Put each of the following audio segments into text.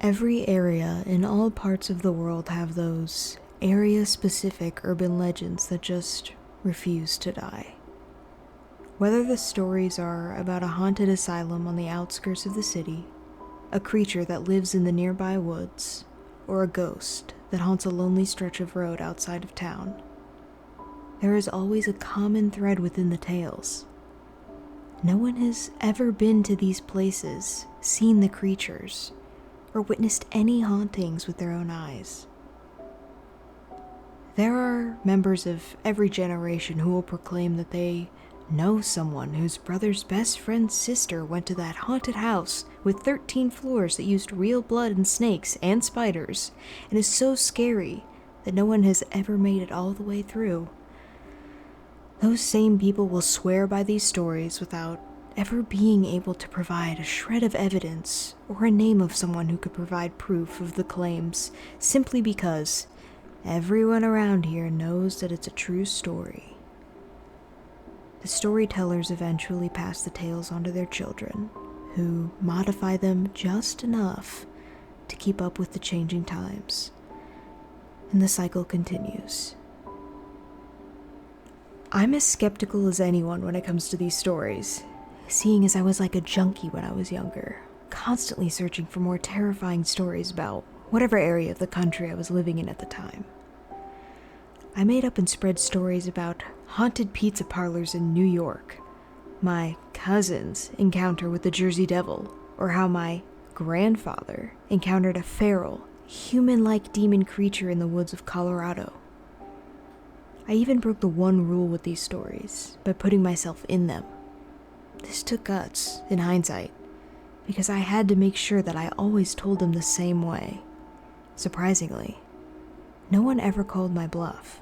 Every area in all parts of the world have those area-specific urban legends that just refuse to die. Whether the stories are about a haunted asylum on the outskirts of the city, a creature that lives in the nearby woods, or a ghost that haunts a lonely stretch of road outside of town, there is always a common thread within the tales. No one has ever been to these places, seen the creatures, or witnessed any hauntings with their own eyes. There are members of every generation who will proclaim that they know someone whose brother's best friend's sister went to that haunted house with 13 floors that used real blood and snakes and spiders, and is so scary that no one has ever made it all the way through. Those same people will swear by these stories without ever being able to provide a shred of evidence or a name of someone who could provide proof of the claims, simply because everyone around here knows that it's a true story. The storytellers eventually pass the tales on to their children, who modify them just enough to keep up with the changing times. And the cycle continues. I'm as skeptical as anyone when it comes to these stories, seeing as I was like a junkie when I was younger, constantly searching for more terrifying stories about whatever area of the country I was living in at the time. I made up and spread stories about haunted pizza parlors in New York, my cousin's encounter with the Jersey Devil, or how my grandfather encountered a feral, human-like demon creature in the woods of Colorado. I even broke the one rule with these stories by putting myself in them. This took guts, in hindsight, because I had to make sure that I always told them the same way. Surprisingly, no one ever called my bluff.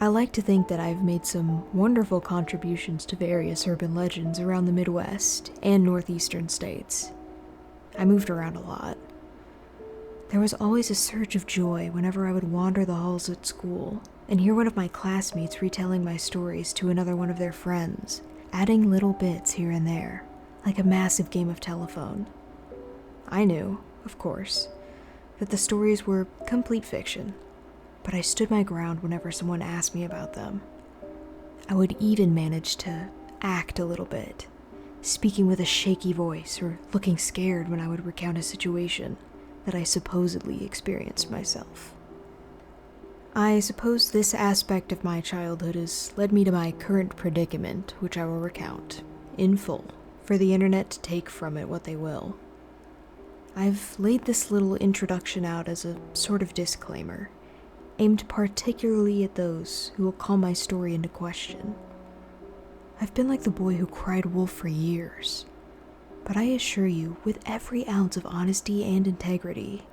I like to think that I've made some wonderful contributions to various urban legends around the Midwest and northeastern states. I moved around a lot. There was always a surge of joy whenever I would wander the halls at school and hear one of my classmates retelling my stories to another one of their friends, adding little bits here and there, like a massive game of telephone. I knew, of course, that the stories were complete fiction, but I stood my ground whenever someone asked me about them. I would even manage to act a little bit, speaking with a shaky voice or looking scared when I would recount a situation that I supposedly experienced myself. I suppose this aspect of my childhood has led me to my current predicament, which I will recount, in full, for the internet to take from it what they will. I've laid this little introduction out as a sort of disclaimer, aimed particularly at those who will call my story into question. I've been like the boy who cried wolf for years, but I assure you, with every ounce of honesty and integrity,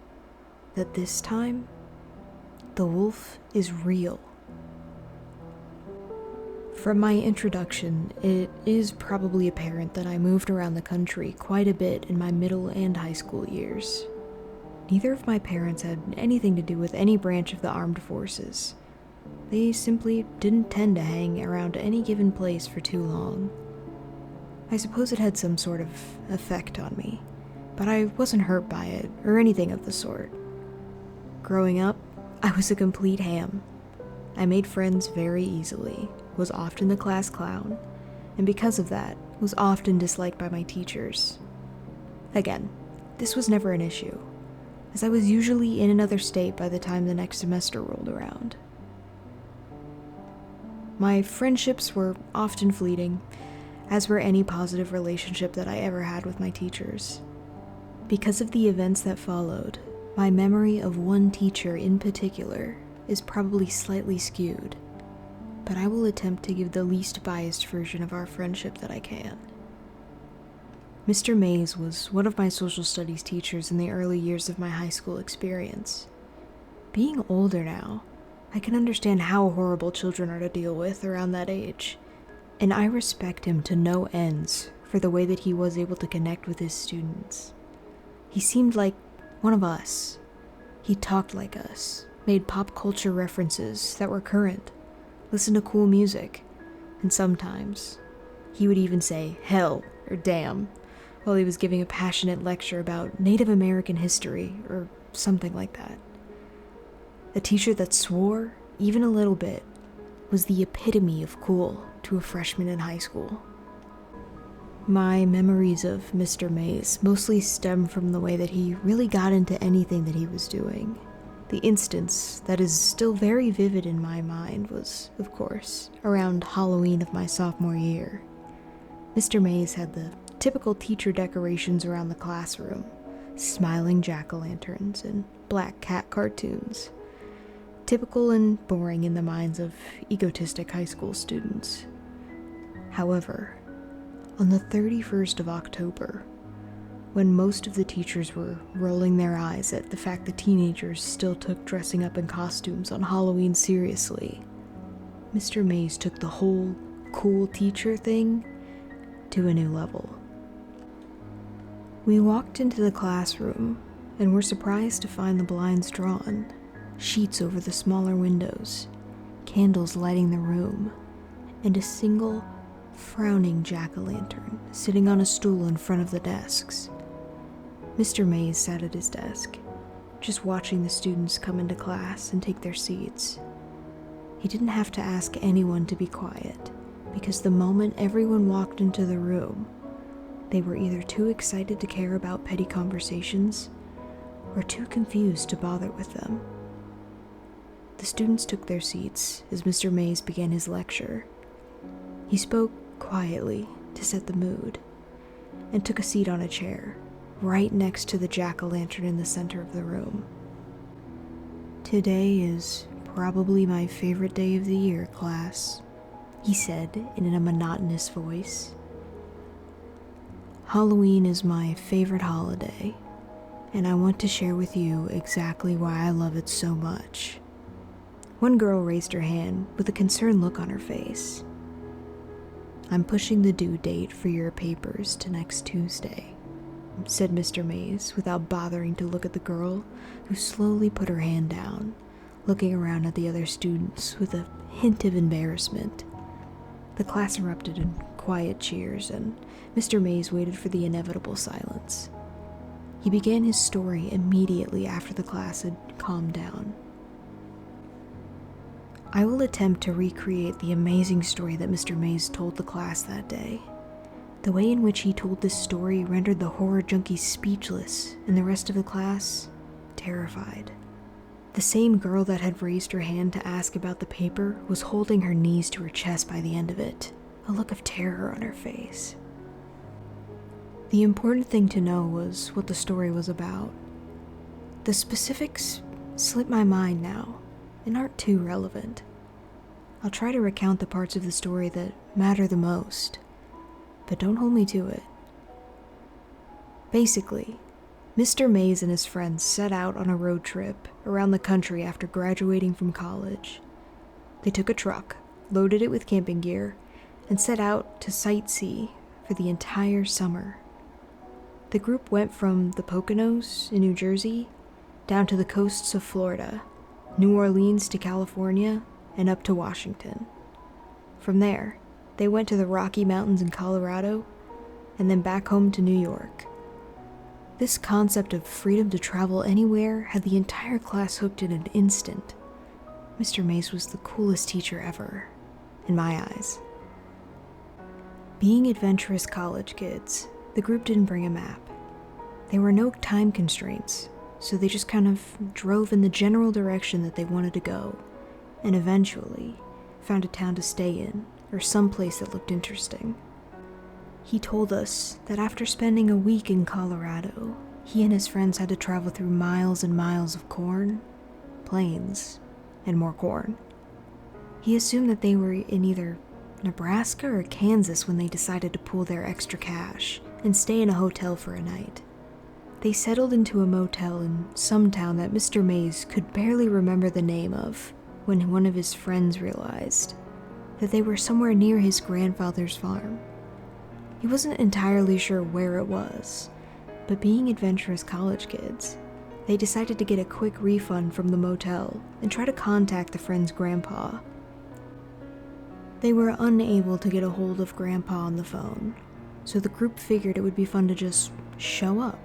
that this time, the wolf is real. From my introduction, it is probably apparent that I moved around the country quite a bit in my middle and high school years. Neither of my parents had anything to do with any branch of the armed forces. They simply didn't tend to hang around any given place for too long. I suppose it had some sort of effect on me, but I wasn't hurt by it or anything of the sort. Growing up, I was a complete ham. I made friends very easily, was often the class clown, and because of that, was often disliked by my teachers. Again, this was never an issue, as I was usually in another state by the time the next semester rolled around. My friendships were often fleeting, as were any positive relationship that I ever had with my teachers. Because of the events that followed, my memory of one teacher in particular is probably slightly skewed, but I will attempt to give the least biased version of our friendship that I can. Mr. Mays was one of my social studies teachers in the early years of my high school experience. Being older now, I can understand how horrible children are to deal with around that age, and I respect him to no ends for the way that he was able to connect with his students. He seemed like one of us. He talked like us, made pop culture references that were current, listened to cool music, and sometimes he would even say hell or damn, while he was giving a passionate lecture about Native American history or something like that. A teacher that swore, even a little bit, was the epitome of cool to a freshman in high school. My memories of Mr. Mays mostly stem from the way that he really got into anything that he was doing. The instance that is still very vivid in my mind was, of course, around Halloween of my sophomore year. Mr. Mays had the typical teacher decorations around the classroom, smiling jack-o'-lanterns and black cat cartoons. Typical and boring in the minds of egotistic high school students. However, on the 31st of October, when most of the teachers were rolling their eyes at the fact that teenagers still took dressing up in costumes on Halloween seriously, Mr. Mays took the whole cool teacher thing to a new level. We walked into the classroom and were surprised to find the blinds drawn, sheets over the smaller windows, candles lighting the room, and a single frowning jack-o'-lantern sitting on a stool in front of the desks. Mr. Mays sat at his desk, just watching the students come into class and take their seats. He didn't have to ask anyone to be quiet, because the moment everyone walked into the room, they were either too excited to care about petty conversations or too confused to bother with them. The students took their seats as Mr. Mays began his lecture. He spoke quietly to set the mood, and took a seat on a chair, right next to the jack-o'-lantern in the center of the room. "Today is probably my favorite day of the year, class," he said in a monotonous voice. "Halloween is my favorite holiday, and I want to share with you exactly why I love it so much." One girl raised her hand with a concerned look on her face. "I'm pushing the due date for your papers to next Tuesday," said Mr. Mays without bothering to look at the girl, who slowly put her hand down, looking around at the other students with a hint of embarrassment. The class erupted in quiet cheers, and Mr. Mays waited for the inevitable silence. He began his story immediately after the class had calmed down. I will attempt to recreate the amazing story that Mr. Mays told the class that day. The way in which he told this story rendered the horror junkies speechless and the rest of the class terrified. The same girl that had raised her hand to ask about the paper was holding her knees to her chest by the end of it, a look of terror on her face. The important thing to know was what the story was about. The specifics slip my mind now and aren't too relevant. I'll try to recount the parts of the story that matter the most, but don't hold me to it. Basically, Mr. Mays and his friends set out on a road trip around the country after graduating from college. They took a truck, loaded it with camping gear, and set out to sightsee for the entire summer. The group went from the Poconos in New Jersey down to the coasts of Florida, New Orleans to California, and up to Washington. From there, they went to the Rocky Mountains in Colorado, and then back home to New York. This concept of freedom to travel anywhere had the entire class hooked in an instant. Mr. Mays was the coolest teacher ever, in my eyes. Being adventurous college kids, the group didn't bring a map. There were no time constraints, so they just kind of drove in the general direction that they wanted to go, and eventually found a town to stay in, or someplace that looked interesting. He told us that after spending a week in Colorado, he and his friends had to travel through miles and miles of corn, plains, and more corn. He assumed that they were in either Nebraska or Kansas when they decided to pool their extra cash and stay in a hotel for a night. They settled into a motel in some town that Mr. Mays could barely remember the name of when one of his friends realized that they were somewhere near his grandfather's farm. He wasn't entirely sure where it was, but being adventurous college kids, they decided to get a quick refund from the motel and try to contact the friend's grandpa. They were unable to get a hold of Grandpa on the phone, so the group figured it would be fun to just show up.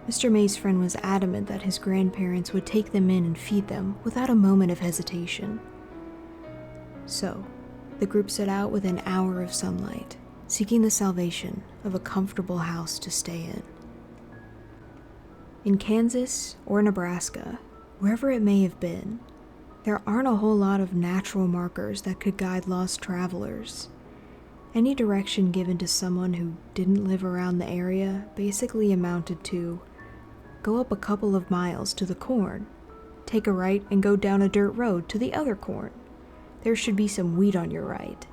Mr. May's friend was adamant that his grandparents would take them in and feed them without a moment of hesitation. So, the group set out with an hour of sunlight, seeking the salvation of a comfortable house to stay in. In Kansas or Nebraska, wherever it may have been, there aren't a whole lot of natural markers that could guide lost travelers. Any direction given to someone who didn't live around the area basically amounted to go up a couple of miles to the corn, take a right and go down a dirt road to the other corn. There should be some wheat on your right.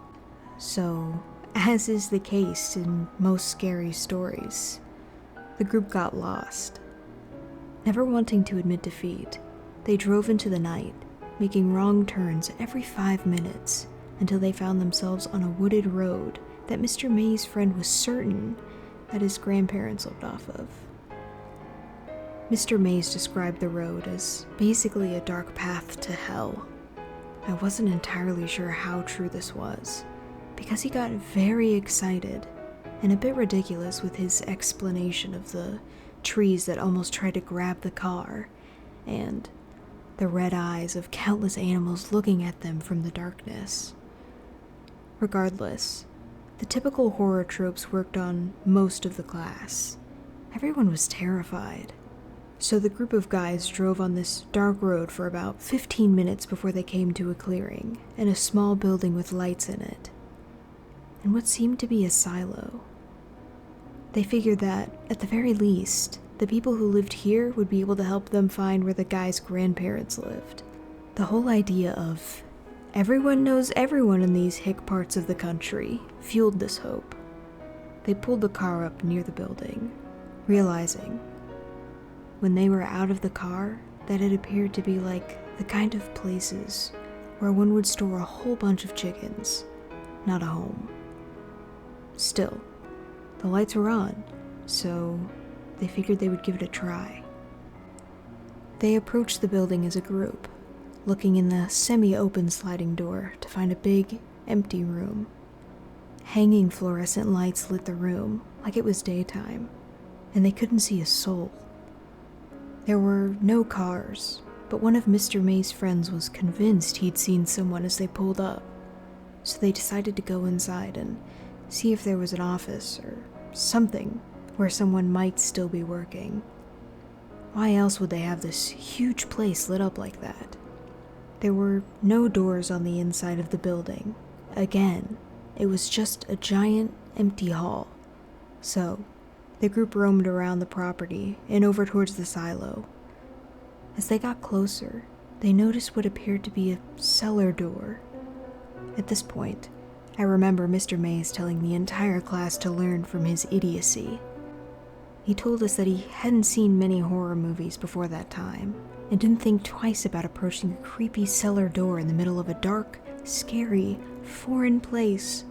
So, as is the case in most scary stories, the group got lost. Never wanting to admit defeat, they drove into the night, making wrong turns every 5 minutes until they found themselves on a wooded road that Mr. May's friend was certain that his grandparents lived off of. Mr. Mays described the road as basically a dark path to hell. I wasn't entirely sure how true this was, because he got very excited and a bit ridiculous with his explanation of the trees that almost tried to grab the car, and the red eyes of countless animals looking at them from the darkness. Regardless, the typical horror tropes worked on most of the class. Everyone was terrified. So the group of guys drove on this dark road for about 15 minutes before they came to a clearing and a small building with lights in it, and what seemed to be a silo. They figured that, at the very least, the people who lived here would be able to help them find where the guy's grandparents lived. The whole idea of everyone knows everyone in these hick parts of the country fueled this hope. They pulled the car up near the building, realizing, when they were out of the car, that it appeared to be like the kind of places where one would store a whole bunch of chickens, not a home. Still, the lights were on, so they figured they would give it a try. They approached the building as a group, looking in the semi-open sliding door to find a big, empty room. Hanging fluorescent lights lit the room like it was daytime, and they couldn't see a soul. There were no cars, but one of Mr. May's friends was convinced he'd seen someone as they pulled up, so they decided to go inside and see if there was an office or something where someone might still be working. Why else would they have this huge place lit up like that? There were no doors on the inside of the building. Again, it was just a giant, empty hall. So, the group roamed around the property and over towards the silo. As they got closer, they noticed what appeared to be a cellar door. At this point, I remember Mr. Mays telling the entire class to learn from his idiocy. He told us that he hadn't seen many horror movies before that time, and didn't think twice about approaching a creepy cellar door in the middle of a dark, scary, foreign place.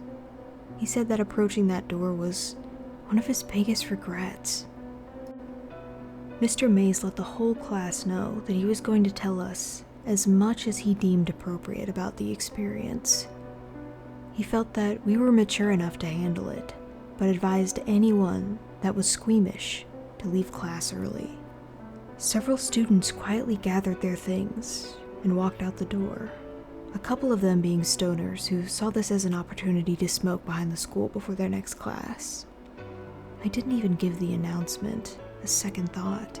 He said that approaching that door was one of his biggest regrets. Mr. Mays let the whole class know that he was going to tell us as much as he deemed appropriate about the experience. He felt that we were mature enough to handle it, but advised anyone that was squeamish to leave class early. Several students quietly gathered their things and walked out the door, a couple of them being stoners who saw this as an opportunity to smoke behind the school before their next class. I didn't even give the announcement a second thought.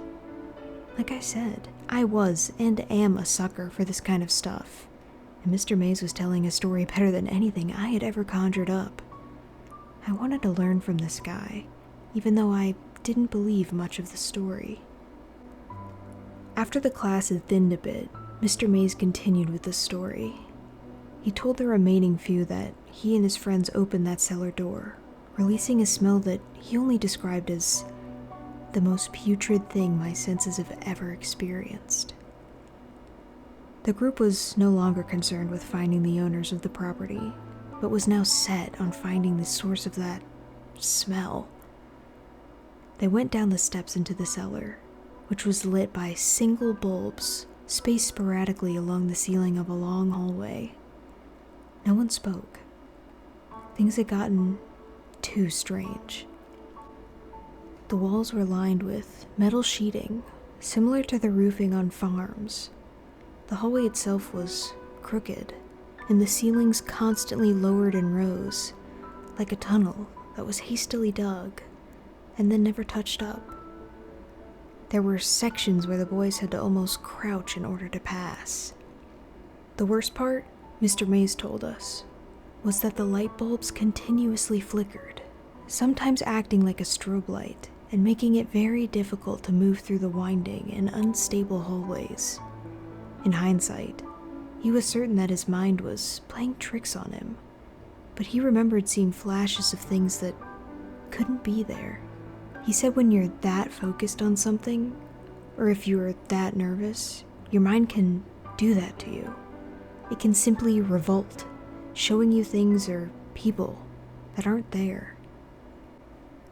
Like I said, I was and am a sucker for this kind of stuff, and Mr. Mays was telling a story better than anything I had ever conjured up. I wanted to learn from this guy, even though I didn't believe much of the story. After the class had thinned a bit, Mr. Mays continued with the story. He told the remaining few that he and his friends opened that cellar door, releasing a smell that he only described as the most putrid thing my senses have ever experienced. The group was no longer concerned with finding the owners of the property, but was now set on finding the source of that smell. They went down the steps into the cellar, which was lit by single bulbs spaced sporadically along the ceiling of a long hallway. No one spoke. Things had gotten too strange. The walls were lined with metal sheeting, similar to the roofing on farms. The hallway itself was crooked, and the ceilings constantly lowered and rose, like a tunnel that was hastily dug and then never touched up. There were sections where the boys had to almost crouch in order to pass. The worst part, Mr. Mays told us, was that the light bulbs continuously flickered, sometimes acting like a strobe light and making it very difficult to move through the winding and unstable hallways. In hindsight, he was certain that his mind was playing tricks on him, but he remembered seeing flashes of things that couldn't be there. He said when you're that focused on something, or if you're that nervous, your mind can do that to you. It can simply revolt, showing you things or people that aren't there.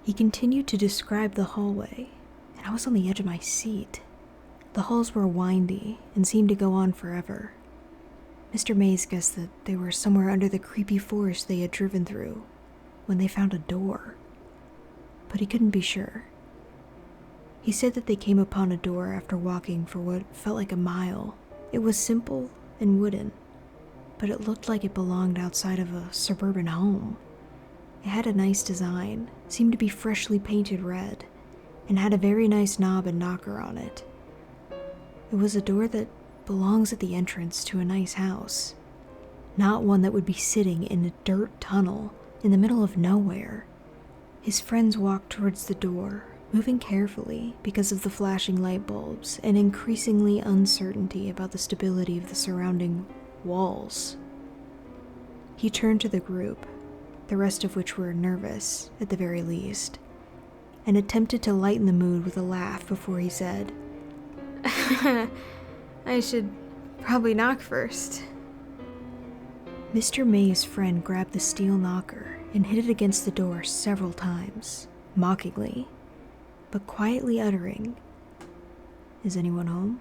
He continued to describe the hallway, and I was on the edge of my seat. The halls were windy and seemed to go on forever. Mr. Mays guessed that they were somewhere under the creepy forest they had driven through when they found a door, but he couldn't be sure. He said that they came upon a door after walking for what felt like a mile. It was simple and wooden, but it looked like it belonged outside of a suburban home. It had a nice design, seemed to be freshly painted red, and had a very nice knob and knocker on it. It was a door that belongs at the entrance to a nice house, not one that would be sitting in a dirt tunnel in the middle of nowhere. His friends walked towards the door, moving carefully because of the flashing light bulbs and increasingly uncertainty about the stability of the surrounding walls. He turned to the group, the rest of which were nervous, at the very least, and attempted to lighten the mood with a laugh before he said, I should probably knock first. Mr. May's friend grabbed the steel knocker and hit it against the door several times, mockingly, but quietly uttering, "Is anyone home?"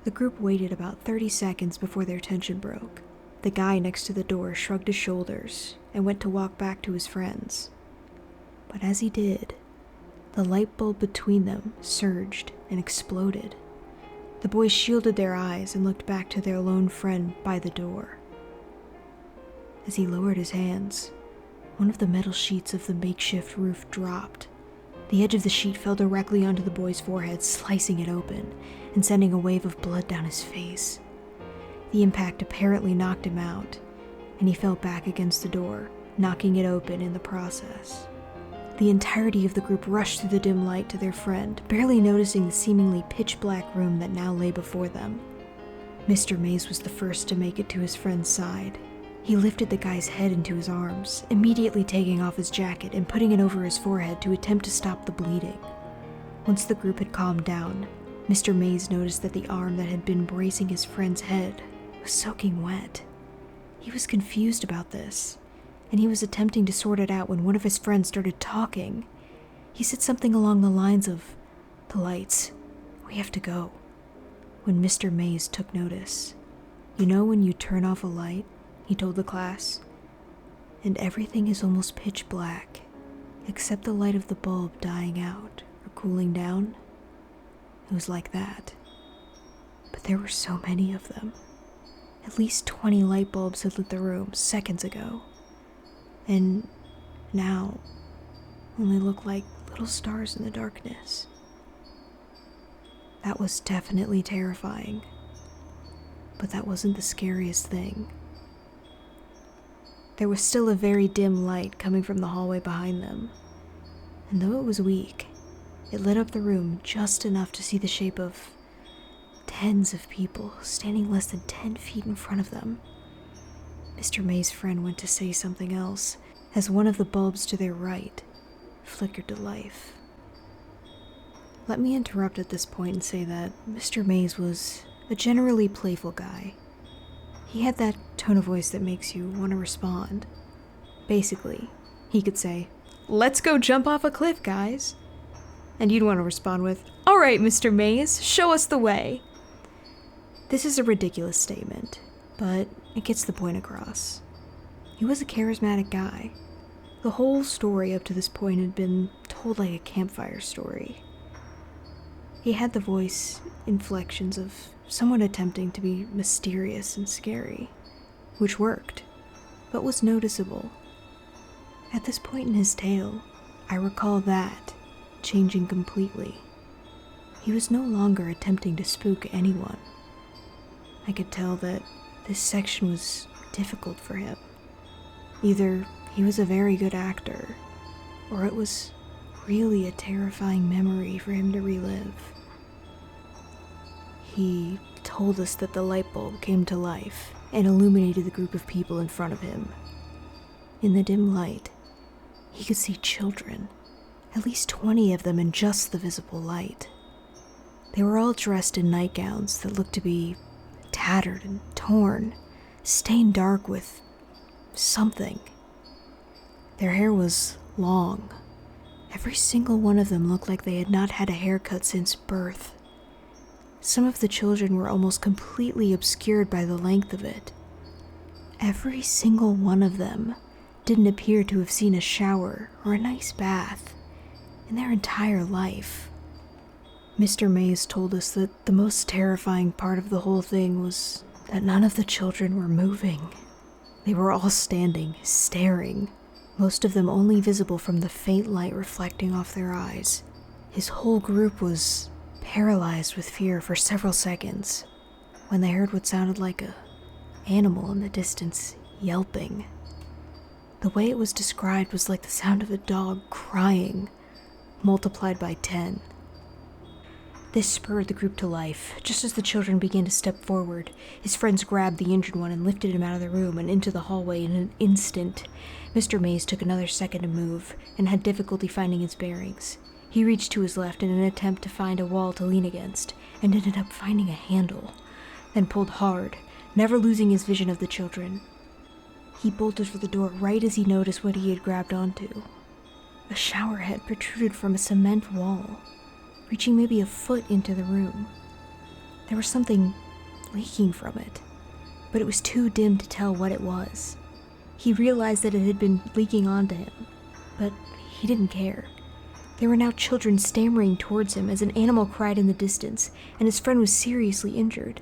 The group waited about 30 seconds before their tension broke. The guy next to the door shrugged his shoulders and went to walk back to his friends. But as he did, the light bulb between them surged and exploded. The boys shielded their eyes and looked back to their lone friend by the door. As he lowered his hands, one of the metal sheets of the makeshift roof dropped. The edge of the sheet fell directly onto the boy's forehead, slicing it open and sending a wave of blood down his face. The impact apparently knocked him out, and he fell back against the door, knocking it open in the process. The entirety of the group rushed through the dim light to their friend, barely noticing the seemingly pitch-black room that now lay before them. Mr. Mays was the first to make it to his friend's side. He lifted the guy's head into his arms, immediately taking off his jacket and putting it over his forehead to attempt to stop the bleeding. Once the group had calmed down, Mr. Mays noticed that the arm that had been bracing his friend's head was soaking wet. He was confused about this, and he was attempting to sort it out when one of his friends started talking. He said something along the lines of, "The lights, we have to go," when Mr. Mays took notice. "You know when you turn off a light," he told the class, "and everything is almost pitch black, except the light of the bulb dying out or cooling down? It was like that. But there were so many of them. At least 20 light bulbs had lit the room seconds ago, and now only look like little stars in the darkness." That was definitely terrifying, but that wasn't the scariest thing. There was still a very dim light coming from the hallway behind them, and though it was weak, it lit up the room just enough to see the shape of tens of people standing less than 10 feet in front of them. Mr. May's friend went to say something else as one of the bulbs to their right flickered to life. Let me interrupt at this point and say that Mr. Mays was a generally playful guy. He had that tone of voice that makes you want to respond. Basically, he could say, "Let's go jump off a cliff, guys." And you'd want to respond with, "All right, Mr. Mays, show us the way." This is a ridiculous statement, but it gets the point across. He was a charismatic guy. The whole story up to this point had been told like a campfire story. He had the voice inflections of someone attempting to be mysterious and scary, which worked, but was noticeable. At this point in his tale, I recall that changing completely. He was no longer attempting to spook anyone. I could tell that this section was difficult for him. Either he was a very good actor, or it was really a terrifying memory for him to relive. He told us that the light bulb came to life and illuminated the group of people in front of him. In the dim light, he could see children, at least 20 of them in just the visible light. They were all dressed in nightgowns that looked to be tattered and torn, stained dark with something. Their hair was long. Every single one of them looked like they had not had a haircut since birth. Some of the children were almost completely obscured by the length of it. Every single one of them didn't appear to have seen a shower or a nice bath in their entire life. Mr. Mays told us that the most terrifying part of the whole thing was that none of the children were moving. They were all standing, staring, most of them only visible from the faint light reflecting off their eyes. His whole group was paralyzed with fear for several seconds when they heard what sounded like an animal in the distance yelping. The way it was described was like the sound of a dog crying, multiplied by 10. This spurred the group to life. Just as the children began to step forward, his friends grabbed the injured one and lifted him out of the room and into the hallway in an instant. Mr. Mays took another second to move and had difficulty finding his bearings. He reached to his left in an attempt to find a wall to lean against and ended up finding a handle, then pulled hard, never losing his vision of the children. He bolted for the door right as he noticed what he had grabbed onto. A shower head protruded from a cement wall, reaching maybe a foot into the room. There was something leaking from it, but it was too dim to tell what it was. He realized that it had been leaking onto him, but he didn't care. There were now children stammering towards him as an animal cried in the distance, and his friend was seriously injured.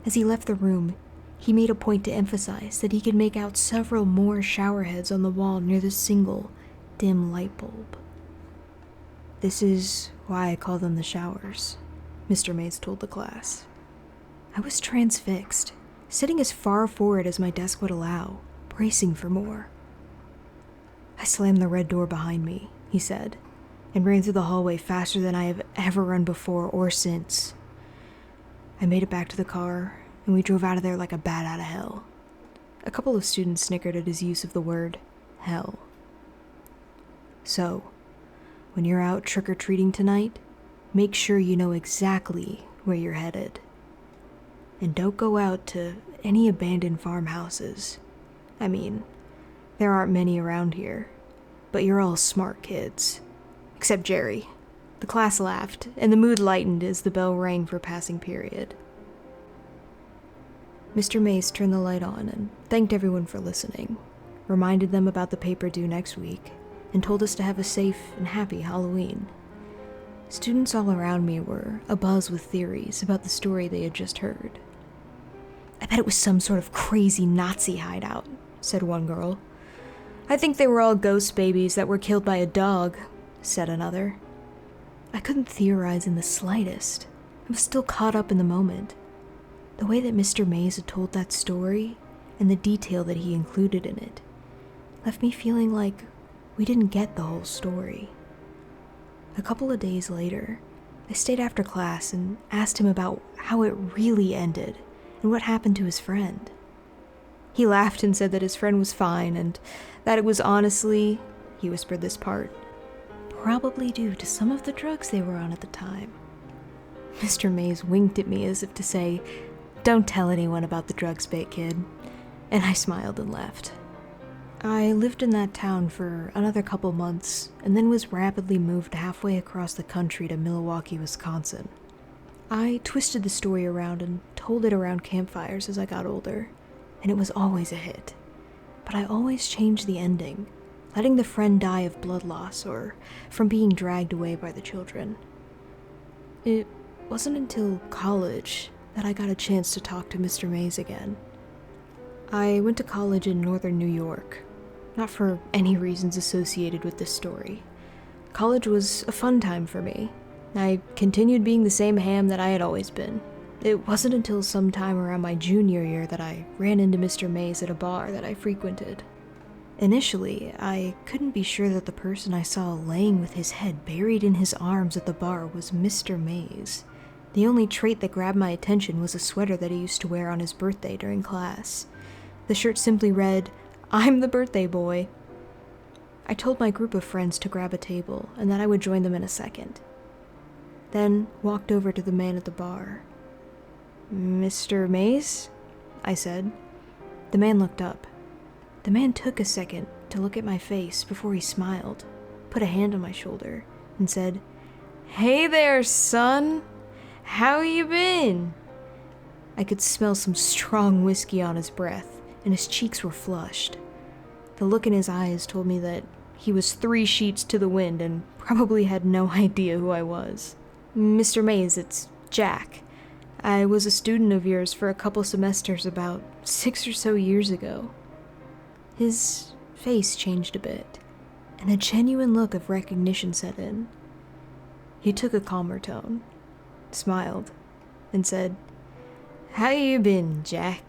As he left the room, he made a point to emphasize that he could make out several more shower heads on the wall near the single, dim light bulb. "This is why I call them the showers," Mr. Mays told the class. I was transfixed, sitting as far forward as my desk would allow, bracing for more. "I slammed the red door behind me," he said, and ran through the hallway faster than I have ever run before or since. I made it back to the car, and we drove out of there like a bat out of hell. A couple of students snickered at his use of the word hell. So, when you're out trick-or-treating tonight, make sure you know exactly where you're headed. And don't go out to any abandoned farmhouses. I mean, there aren't many around here, but you're all smart kids. Except Jerry. The class laughed, and the mood lightened as the bell rang for passing period. Mr. Mays turned the light on and thanked everyone for listening, reminded them about the paper due next week, and told us to have a safe and happy Halloween. Students all around me were abuzz with theories about the story they had just heard. "I bet it was some sort of crazy Nazi hideout," said one girl. "I think they were all ghost babies that were killed by a dog," said another. I couldn't theorize in the slightest. I was still caught up in the moment. The way that Mr. Mays had told that story, and the detail that he included in it, left me feeling like we didn't get the whole story. A couple of days later, I stayed after class and asked him about how it really ended and what happened to his friend. He laughed and said that his friend was fine and that it was honestly, he whispered this part, probably due to some of the drugs they were on at the time. Mr. Mays winked at me as if to say, "Don't tell anyone about the drugs bait, kid," and I smiled and left. I lived in that town for another couple months and then was rapidly moved halfway across the country to Milwaukee, Wisconsin. I twisted the story around and told it around campfires as I got older, and it was always a hit. But I always changed the ending, letting the friend die of blood loss or from being dragged away by the children. It wasn't until college that I got a chance to talk to Mr. Mays again. I went to college in northern New York, not for any reasons associated with this story. College was a fun time for me. I continued being the same ham that I had always been. It wasn't until sometime around my junior year that I ran into Mr. Mays at a bar that I frequented. Initially, I couldn't be sure that the person I saw laying with his head buried in his arms at the bar was Mr. Mays. The only trait that grabbed my attention was a sweater that he used to wear on his birthday during class. The shirt simply read, "I'm the birthday boy." I told my group of friends to grab a table and that I would join them in a second. Then walked over to the man at the bar. "Mr. Mays?" I said. The man looked up. The man took a second to look at my face before he smiled, put a hand on my shoulder, and said, "Hey there, son. How you been?" I could smell some strong whiskey on his breath, and his cheeks were flushed. The look in his eyes told me that he was 3 sheets to the wind and probably had no idea who I was. "Mr. Mays, it's Jack. I was a student of yours for a couple semesters about 6 or so years ago." His face changed a bit, and a genuine look of recognition set in. He took a calmer tone, smiled, and said, "How you been, Jack?"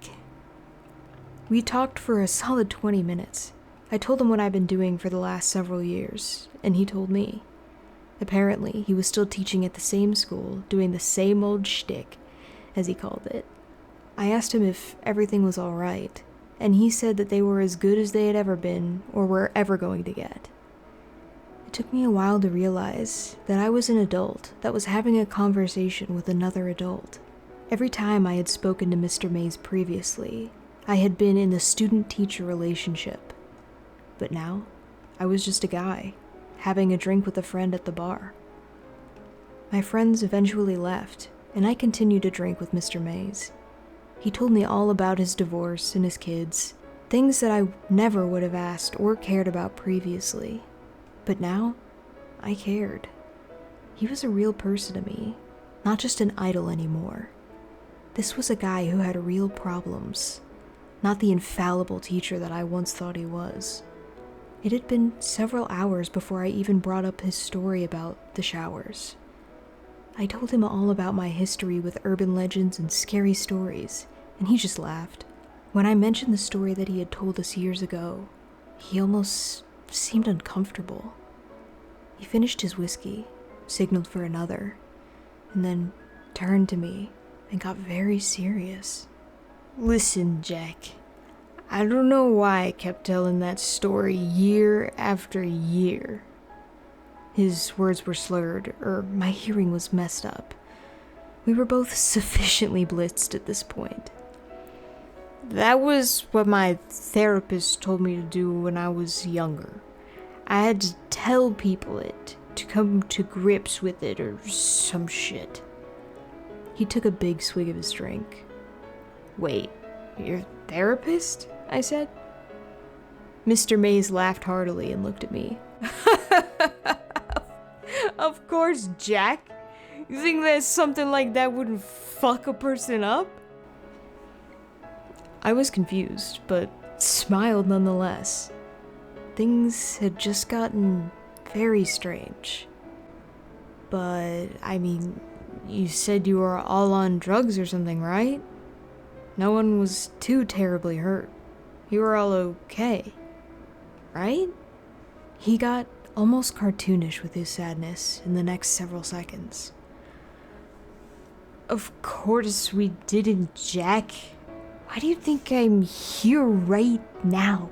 We talked for a solid 20 minutes. I told him what I'd been doing for the last several years, and he told me. Apparently, he was still teaching at the same school, doing the same old shtick, as he called it. I asked him if everything was all right, and he said that they were as good as they had ever been or were ever going to get. It took me a while to realize that I was an adult that was having a conversation with another adult. Every time I had spoken to Mr. Mays previously, I had been in the student-teacher relationship. But now, I was just a guy, having a drink with a friend at the bar. My friends eventually left, and I continued to drink with Mr. Mays. He told me all about his divorce and his kids, things that I never would have asked or cared about previously. But now, I cared. He was a real person to me, not just an idol anymore. This was a guy who had real problems, not the infallible teacher that I once thought he was. It had been several hours before I even brought up his story about the showers. I told him all about my history with urban legends and scary stories, and he just laughed. When I mentioned the story that he had told us years ago, he almost seemed uncomfortable. He finished his whiskey, signaled for another, and then turned to me and got very serious. "Listen, Jack, I don't know why I kept telling that story year after year." His words were slurred, or my hearing was messed up. We were both sufficiently blitzed at this point. "That was what my therapist told me to do when I was younger. I had to tell people it, to come to grips with it, or some shit." He took a big swig of his drink. "Wait, your therapist?" I said. Mr. Mays laughed heartily and looked at me. "Of course, Jack. You think that something like that wouldn't fuck a person up?" I was confused, but smiled nonetheless. Things had just gotten very strange. "But, I mean, you said you were all on drugs or something, right? No one was too terribly hurt. You were all okay, right?" He got almost cartoonish with his sadness in the next several seconds. "Of course we didn't, Jack. Why do you think I'm here right now?"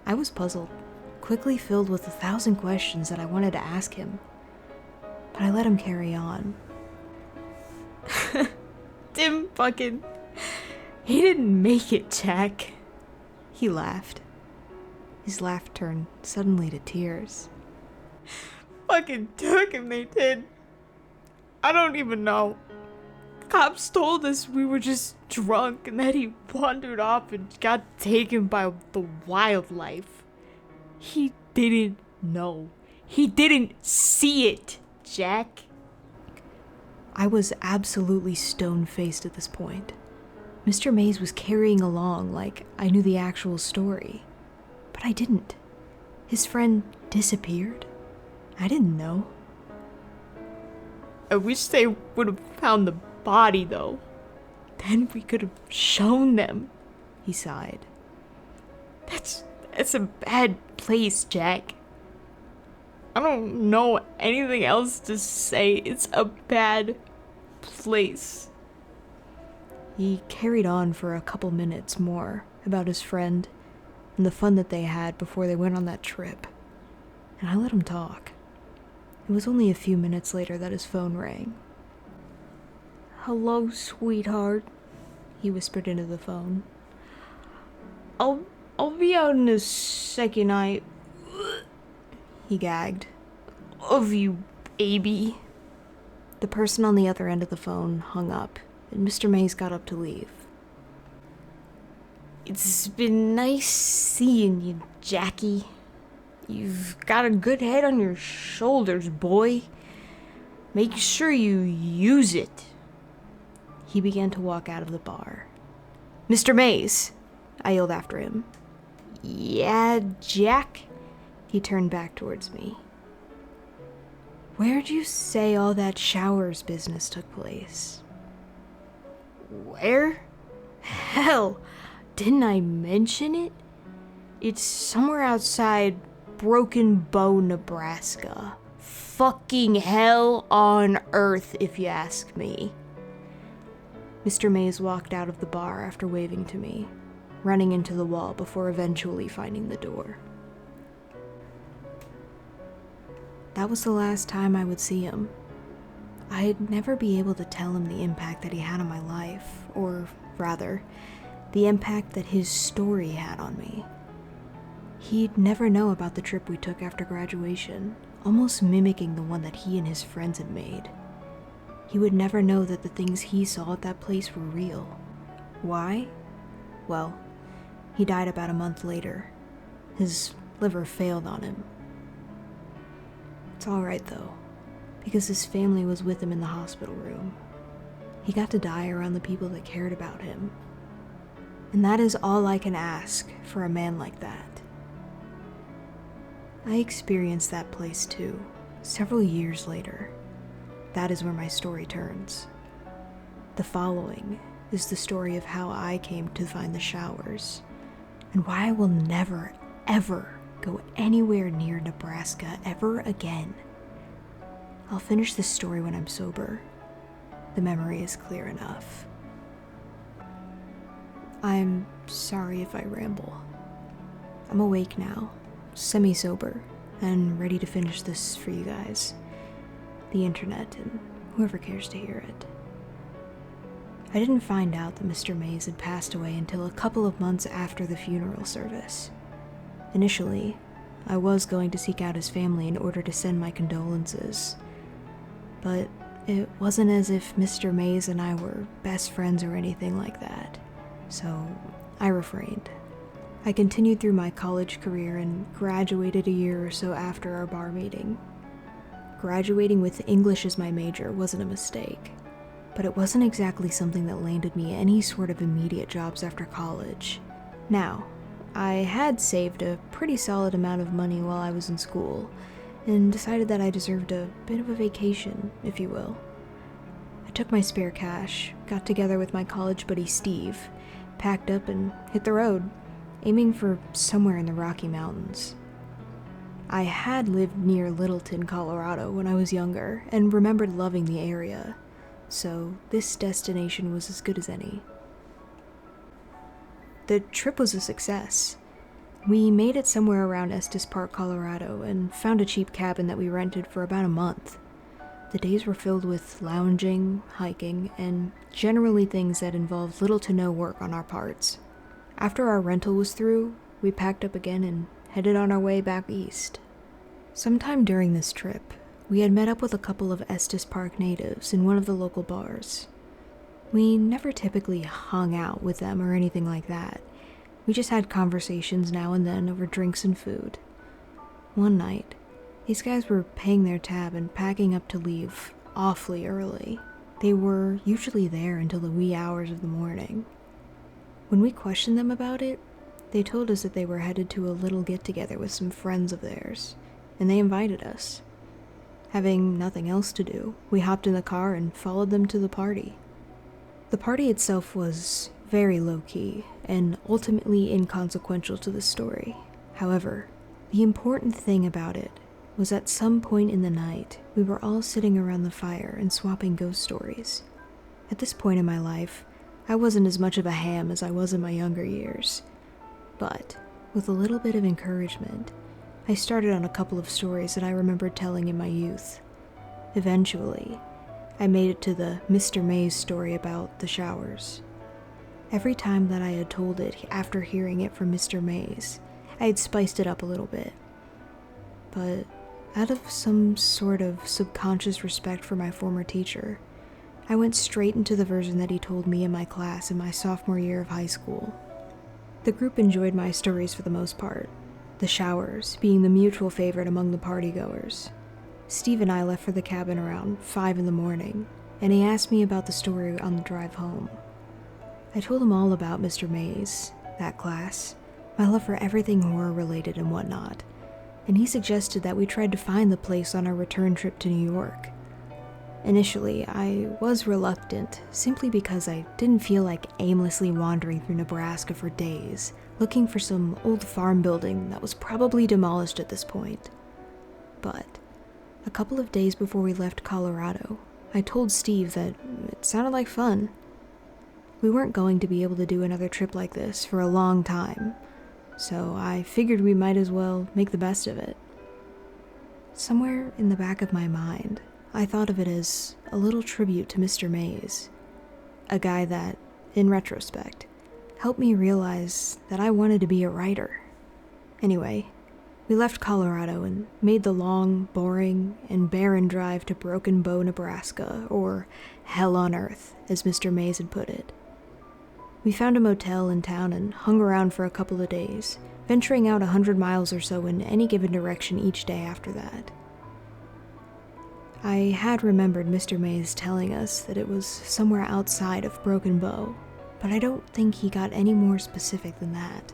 I was puzzled, quickly filled with 1,000 questions that I wanted to ask him. But I let him carry on. "Tim fucking... He didn't make it, Jack." He laughed. His laugh turned suddenly to tears. "Fucking took him, they did. I don't even know. Cops told us we were just drunk and that he wandered off and got taken by the wildlife. He didn't know. He didn't see it, Jack. I was absolutely stone-faced at this point. Mr. Mays was carrying along like I knew the actual story. But I didn't. His friend disappeared. I didn't know. I wish they would have found the body, though. Then we could have shown them. He sighed. That's a bad place, Jack. I don't know anything else to say. It's a bad place. He carried on for a couple minutes more about his friend and the fun that they had before they went on that trip. And I let him talk. It was only a few minutes later that his phone rang. "Hello, sweetheart," he whispered into the phone. I'll be out in a second. He gagged. Of you, baby. The person on the other end of the phone hung up, and Mr. Mays got up to leave. It's been nice seeing you, Jackie. You've got a good head on your shoulders, boy. Make sure you use it. He began to walk out of the bar. "Mr. Mays!" I yelled after him. "Yeah, Jack?" He turned back towards me. "Where'd you say all that showers business took place?" "Where? Hell, didn't I mention it? It's somewhere outside Broken Bow, Nebraska. Fucking hell on earth, if you ask me." Mr. Mays walked out of the bar after waving to me, running into the wall before eventually finding the door. That was the last time I would see him. I'd never be able to tell him the impact that he had on my life, or rather, the impact that his story had on me. He'd never know about the trip we took after graduation, almost mimicking the one that he and his friends had made. He would never know that the things he saw at that place were real. Why? Well, he died about a month later. His liver failed on him. It's alright though, because his family was with him in the hospital room. He got to die around the people that cared about him. And that is all I can ask for a man like that. I experienced that place too, several years later. That is where my story turns. The following is the story of how I came to find the showers, and why I will never, ever go anywhere near Nebraska ever again. I'll finish this story when I'm sober. The memory is clear enough. I'm sorry if I ramble. I'm awake now, semi-sober, and ready to finish this for you guys, the internet, and whoever cares to hear it. I didn't find out that Mr. Mays had passed away until a couple of months after the funeral service. Initially, I was going to seek out his family in order to send my condolences, but it wasn't as if Mr. Mays and I were best friends or anything like that, so I refrained. I continued through my college career and graduated a year or so after our bar meeting. Graduating with English as my major wasn't a mistake, but it wasn't exactly something that landed me any sort of immediate jobs after college. Now, I had saved a pretty solid amount of money while I was in school, and decided that I deserved a bit of a vacation, if you will. I took my spare cash, got together with my college buddy Steve, packed up and hit the road, aiming for somewhere in the Rocky Mountains. I had lived near Littleton, Colorado when I was younger, and remembered loving the area, so this destination was as good as any. The trip was a success. We made it somewhere around Estes Park, Colorado, and found a cheap cabin that we rented for about a month. The days were filled with lounging, hiking, and generally things that involved little to no work on our parts. After our rental was through, we packed up again and headed on our way back east. Sometime during this trip, we had met up with a couple of Estes Park natives in one of the local bars. We never typically hung out with them or anything like that. We just had conversations now and then over drinks and food. One night, these guys were paying their tab and packing up to leave awfully early. They were usually there until the wee hours of the morning. When we questioned them about it, they told us that they were headed to a little get-together with some friends of theirs, and they invited us. Having nothing else to do, we hopped in the car and followed them to the party. The party itself was very low-key and ultimately inconsequential to the story. However, the important thing about it was at some point in the night, we were all sitting around the fire and swapping ghost stories. At this point in my life, I wasn't as much of a ham as I was in my younger years. But, with a little bit of encouragement, I started on a couple of stories that I remembered telling in my youth. Eventually, I made it to the Mr. Mays story about the showers. Every time that I had told it after hearing it from Mr. Mays, I had spiced it up a little bit. But out of some sort of subconscious respect for my former teacher, I went straight into the version that he told me in my class in my sophomore year of high school. The group enjoyed my stories for the most part, the showers being the mutual favorite among the partygoers. Steve and I left for the cabin around 5 in the morning, and he asked me about the story on the drive home. I told him all about Mr. Mays, that class, my love for everything horror-related and whatnot, and he suggested that we tried to find the place on our return trip to New York. Initially, I was reluctant, simply because I didn't feel like aimlessly wandering through Nebraska for days, looking for some old farm building that was probably demolished at this point. But a couple of days before we left Colorado, I told Steve that it sounded like fun. We weren't going to be able to do another trip like this for a long time, so I figured we might as well make the best of it. Somewhere in the back of my mind, I thought of it as a little tribute to Mr. Mays, a guy that, in retrospect, helped me realize that I wanted to be a writer. Anyway, we left Colorado and made the long, boring, and barren drive to Broken Bow, Nebraska, or Hell on Earth, as Mr. Mays had put it. We found a motel in town and hung around for a couple of days, venturing out 100 miles or so in any given direction each day after that. I had remembered Mr. Mays telling us that it was somewhere outside of Broken Bow, but I don't think he got any more specific than that.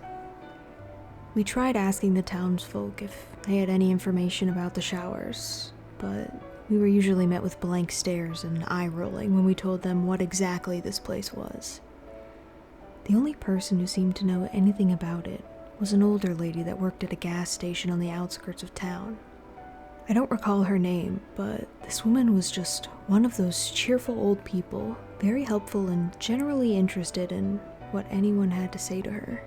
We tried asking the townsfolk if they had any information about the showers, but we were usually met with blank stares and eye-rolling when we told them what exactly this place was. The only person who seemed to know anything about it was an older lady that worked at a gas station on the outskirts of town. I don't recall her name, but this woman was just one of those cheerful old people, very helpful and generally interested in what anyone had to say to her.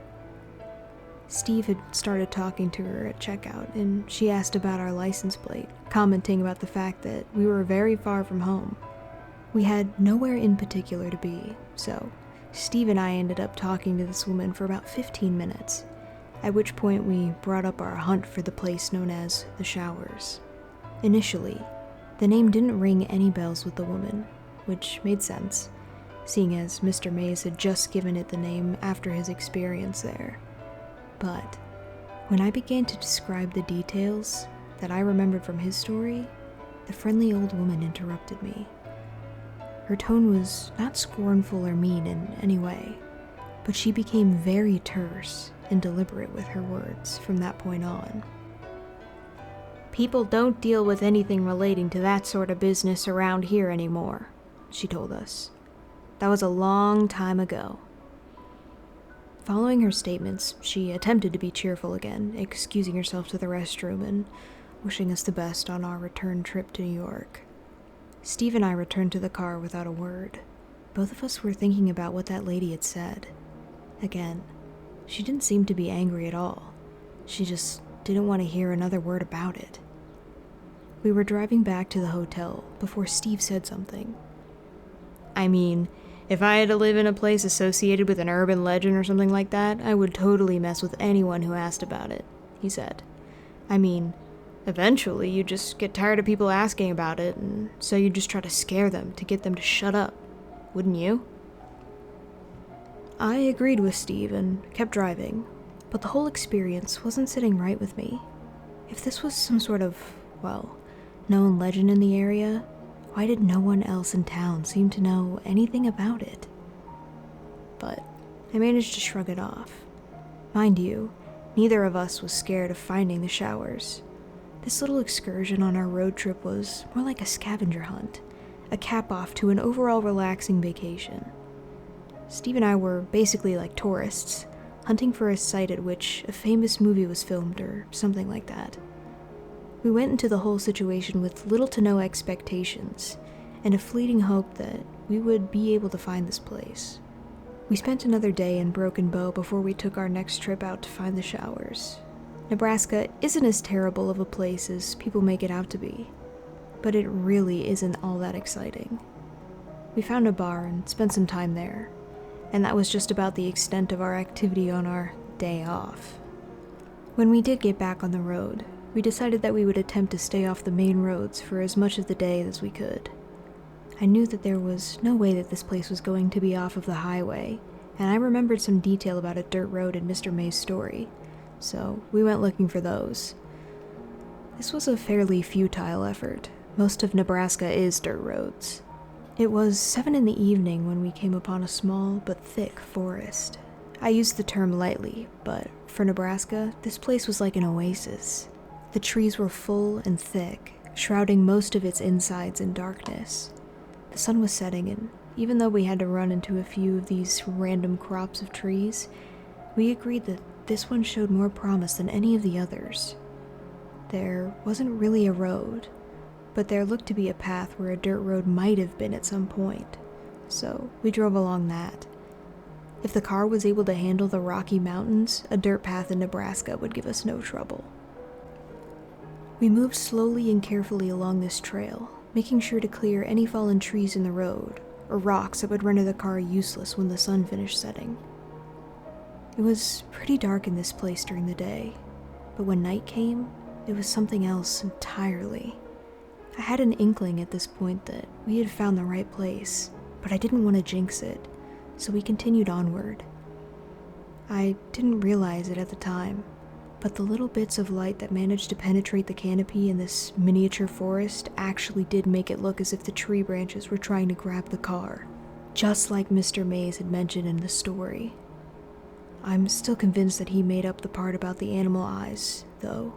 Steve had started talking to her at checkout, and she asked about our license plate, commenting about the fact that we were very far from home. We had nowhere in particular to be, so Steve and I ended up talking to this woman for about 15 minutes, at which point we brought up our hunt for the place known as the Showers. Initially, the name didn't ring any bells with the woman, which made sense, seeing as Mr. Mays had just given it the name after his experience there. But when I began to describe the details that I remembered from his story, the friendly old woman interrupted me. Her tone was not scornful or mean in any way, but she became very terse and deliberate with her words from that point on. People don't deal with anything relating to that sort of business around here anymore, she told us. That was a long time ago. Following her statements, she attempted to be cheerful again, excusing herself to the restroom and wishing us the best on our return trip to New York. Steve and I returned to the car without a word. Both of us were thinking about what that lady had said. Again, she didn't seem to be angry at all. She just didn't want to hear another word about it. We were driving back to the hotel before Steve said something. I mean, if I had to live in a place associated with an urban legend or something like that, I would totally mess with anyone who asked about it, he said. I mean, eventually you just get tired of people asking about it, and so you just try to scare them to get them to shut up, wouldn't you? I agreed with Steve and kept driving, but the whole experience wasn't sitting right with me. If this was some sort of, well, known legend in the area, why did no one else in town seem to know anything about it? But I managed to shrug it off. Mind you, neither of us was scared of finding the showers. This little excursion on our road trip was more like a scavenger hunt, a cap-off to an overall relaxing vacation. Steve and I were basically like tourists, hunting for a site at which a famous movie was filmed or something like that. We went into the whole situation with little to no expectations, and a fleeting hope that we would be able to find this place. We spent another day in Broken Bow before we took our next trip out to find the showers. Nebraska isn't as terrible of a place as people make it out to be, but it really isn't all that exciting. We found a bar and spent some time there, and that was just about the extent of our activity on our day off. When we did get back on the road, we decided that we would attempt to stay off the main roads for as much of the day as we could. I knew that there was no way that this place was going to be off of the highway, and I remembered some detail about a dirt road in Mr. May's story, so we went looking for those. This was a fairly futile effort. Most of Nebraska is dirt roads. It was 7 in the evening when we came upon a small but thick forest. I use the term lightly, but for Nebraska, this place was like an oasis. The trees were full and thick, shrouding most of its insides in darkness. The sun was setting, and even though we had to run into a few of these random crops of trees, we agreed that this one showed more promise than any of the others. There wasn't really a road, but there looked to be a path where a dirt road might have been at some point, so we drove along that. If the car was able to handle the Rocky Mountains, a dirt path in Nebraska would give us no trouble. We moved slowly and carefully along this trail, making sure to clear any fallen trees in the road, or rocks that would render the car useless when the sun finished setting. It was pretty dark in this place during the day, but when night came, it was something else entirely. I had an inkling at this point that we had found the right place, but I didn't want to jinx it, so we continued onward. I didn't realize it at the time, but the little bits of light that managed to penetrate the canopy in this miniature forest actually did make it look as if the tree branches were trying to grab the car, just like Mr. Mays had mentioned in the story. I'm still convinced that he made up the part about the animal eyes, though.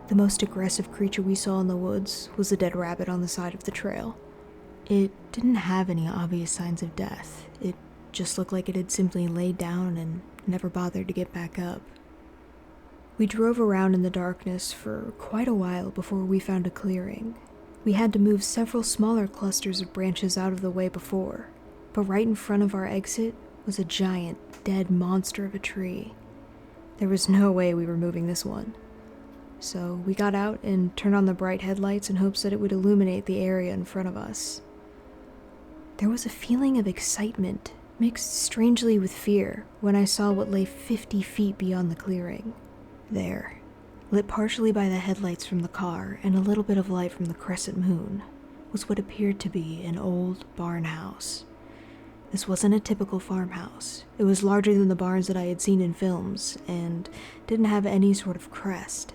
The most aggressive creature we saw in the woods was a dead rabbit on the side of the trail. It didn't have any obvious signs of death. It just looked like it had simply laid down and never bothered to get back up. We drove around in the darkness for quite a while before we found a clearing. We had to move several smaller clusters of branches out of the way before, but right in front of our exit was a giant, dead monster of a tree. There was no way we were moving this one. So we got out and turned on the bright headlights in hopes that it would illuminate the area in front of us. There was a feeling of excitement, mixed strangely with fear, when I saw what lay 50 feet beyond the clearing. There, lit partially by the headlights from the car and a little bit of light from the crescent moon, was what appeared to be an old barn house. This wasn't a typical farmhouse. It was larger than the barns that I had seen in films, and didn't have any sort of crest.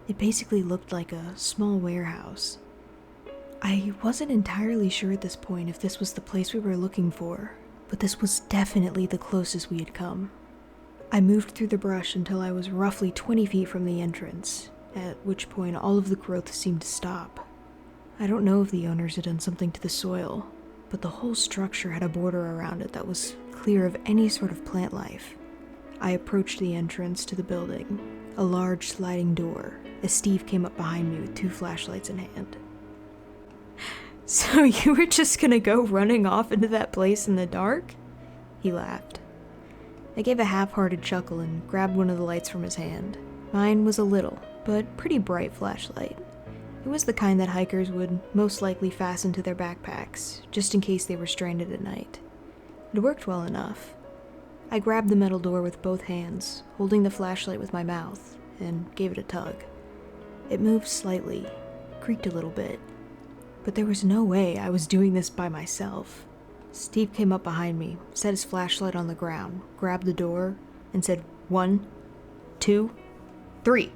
It basically looked like a small warehouse. I wasn't entirely sure at this point if this was the place we were looking for, but this was definitely the closest we had come. I moved through the brush until I was roughly 20 feet from the entrance, at which point all of the growth seemed to stop. I don't know if the owners had done something to the soil, but the whole structure had a border around it that was clear of any sort of plant life. I approached the entrance to the building, a large sliding door, as Steve came up behind me with 2 flashlights in hand. So you were just gonna go running off into that place in the dark? He laughed. I gave a half-hearted chuckle and grabbed one of the lights from his hand. Mine was a little, but pretty bright flashlight. It was the kind that hikers would most likely fasten to their backpacks, just in case they were stranded at night. It worked well enough. I grabbed the metal door with both hands, holding the flashlight with my mouth, and gave it a tug. It moved slightly, creaked a little bit, but there was no way I was doing this by myself. Steve came up behind me, set his flashlight on the ground, grabbed the door, and said 1, 2, 3.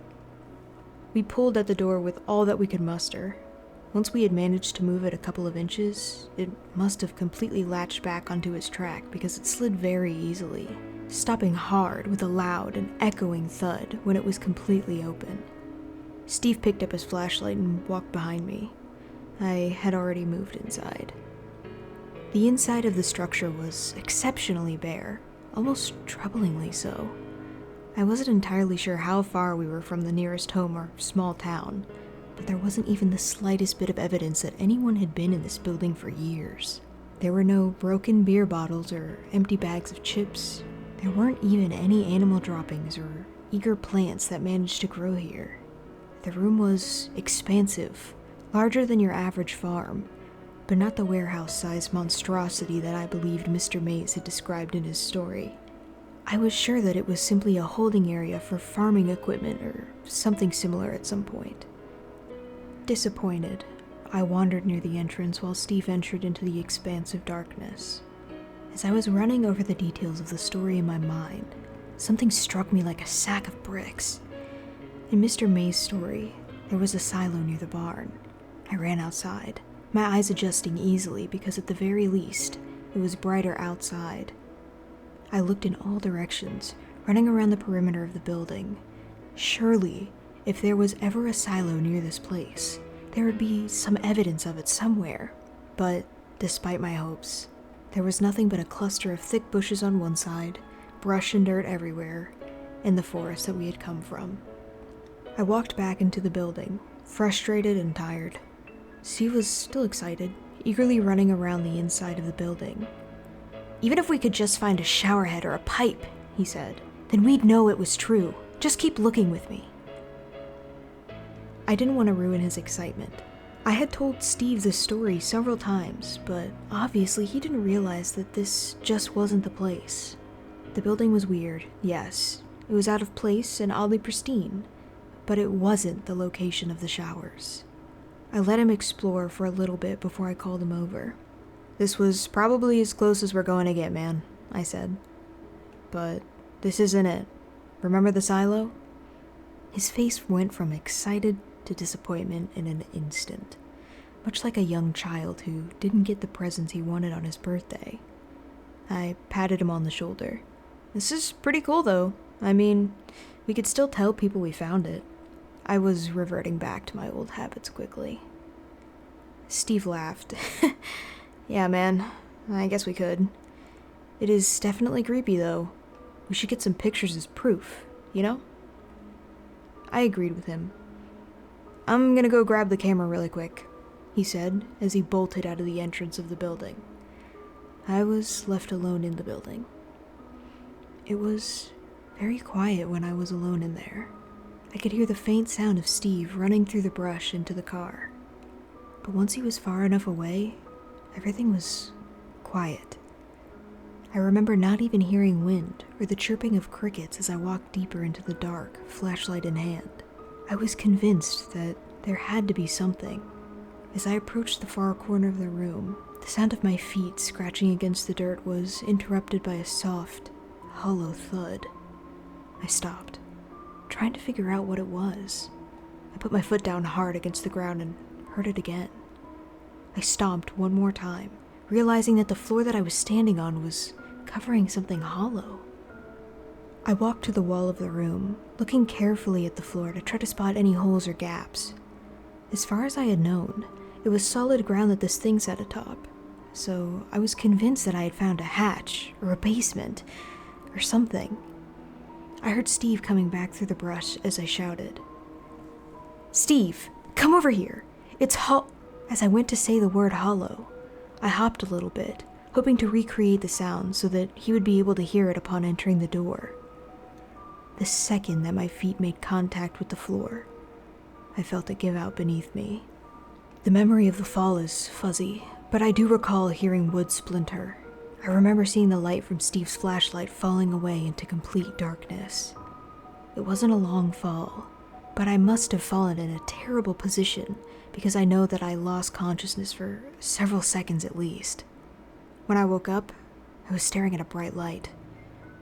We pulled at the door with all that we could muster. Once we had managed to move it a couple of inches, it must have completely latched back onto its track because it slid very easily, stopping hard with a loud and echoing thud when it was completely open. Steve picked up his flashlight and walked behind me. I had already moved inside. The inside of the structure was exceptionally bare, almost troublingly so. I wasn't entirely sure how far we were from the nearest home or small town, but there wasn't even the slightest bit of evidence that anyone had been in this building for years. There were no broken beer bottles or empty bags of chips. There weren't even any animal droppings or eager plants that managed to grow here. The room was expansive, larger than your average farm, but not the warehouse-sized monstrosity that I believed Mr. Mays had described in his story. I was sure that it was simply a holding area for farming equipment or something similar at some point. Disappointed, I wandered near the entrance while Steve entered into the expansive darkness. As I was running over the details of the story in my mind, something struck me like a sack of bricks. In Mr. May's story, there was a silo near the barn. I ran outside, my eyes adjusting easily because at the very least, it was brighter outside. I looked in all directions, running around the perimeter of the building. Surely, if there was ever a silo near this place, there would be some evidence of it somewhere. But, despite my hopes, there was nothing but a cluster of thick bushes on one side, brush and dirt everywhere, and the forest that we had come from. I walked back into the building, frustrated and tired. Steve was still excited, eagerly running around the inside of the building. "Even if we could just find a shower head or a pipe," he said, "then we'd know it was true. Just keep looking with me." I didn't want to ruin his excitement. I had told Steve this story several times, but obviously he didn't realize that this just wasn't the place. The building was weird, yes. It was out of place and oddly pristine, but it wasn't the location of the showers. I let him explore for a little bit before I called him over. "This was probably as close as we're going to get, man," I said. "But this isn't it. Remember the silo?" His face went from excited to disappointment in an instant, much like a young child who didn't get the presents he wanted on his birthday. I patted him on the shoulder. "This is pretty cool, though. I mean, we could still tell people we found it." I was reverting back to my old habits quickly. Steve laughed. "Yeah, man, I guess we could. It is definitely creepy, though. We should get some pictures as proof, you know?" I agreed with him. "I'm gonna go grab the camera really quick," he said as he bolted out of the entrance of the building. I was left alone in the building. It was very quiet when I was alone in there. I could hear the faint sound of Steve running through the brush into the car. But once he was far enough away, everything was quiet. I remember not even hearing wind or the chirping of crickets as I walked deeper into the dark, flashlight in hand. I was convinced that there had to be something. As I approached the far corner of the room, the sound of my feet scratching against the dirt was interrupted by a soft, hollow thud. I stopped, trying to figure out what it was. I put my foot down hard against the ground and heard it again. I stomped one more time, realizing that the floor that I was standing on was covering something hollow. I walked to the wall of the room, looking carefully at the floor to try to spot any holes or gaps. As far as I had known, it was solid ground that this thing sat atop, so I was convinced that I had found a hatch or a basement or something. I heard Steve coming back through the brush as I shouted, "Steve, come over here! It's As I went to say the word hollow, I hopped a little bit, hoping to recreate the sound so that he would be able to hear it upon entering the door. The second that my feet made contact with the floor, I felt it give out beneath me. The memory of the fall is fuzzy, but I do recall hearing wood splinter. I remember seeing the light from Steve's flashlight falling away into complete darkness. It wasn't a long fall, but I must have fallen in a terrible position because I know that I lost consciousness for several seconds at least. When I woke up, I was staring at a bright light.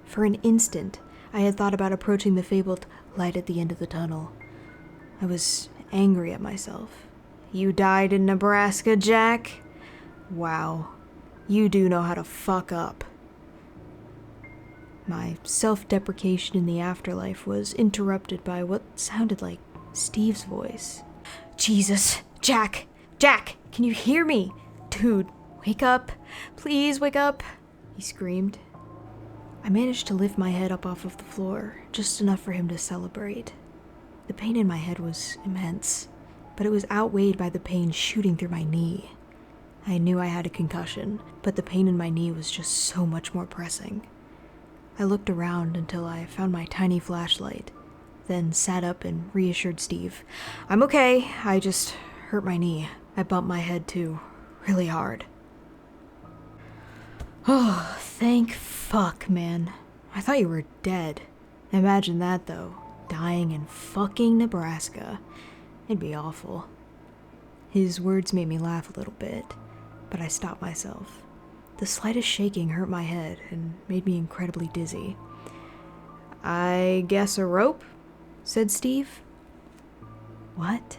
For an instant, I had thought about approaching the fabled light at the end of the tunnel, I was angry at myself. You died in Nebraska, Jack? Wow, you do know how to fuck up. My self-deprecation in the afterlife was interrupted by what sounded like Steve's voice. Jesus, Jack, can you hear me? Dude, wake up, please wake up, he screamed. I managed to lift my head up off of the floor, just enough for him to celebrate. The pain in my head was immense, but it was outweighed by the pain shooting through my knee. I knew I had a concussion, but the pain in my knee was just so much more pressing. I looked around until I found my tiny flashlight, then sat up and reassured Steve. I'm okay, I just hurt my knee. I bumped my head too, really hard. Oh, thank fuck, man. I thought you were dead. Imagine that, though. Dying in fucking Nebraska. It'd be awful. His words made me laugh a little bit, but I stopped myself. The slightest shaking hurt my head and made me incredibly dizzy. I guess a rope? Said Steve. What?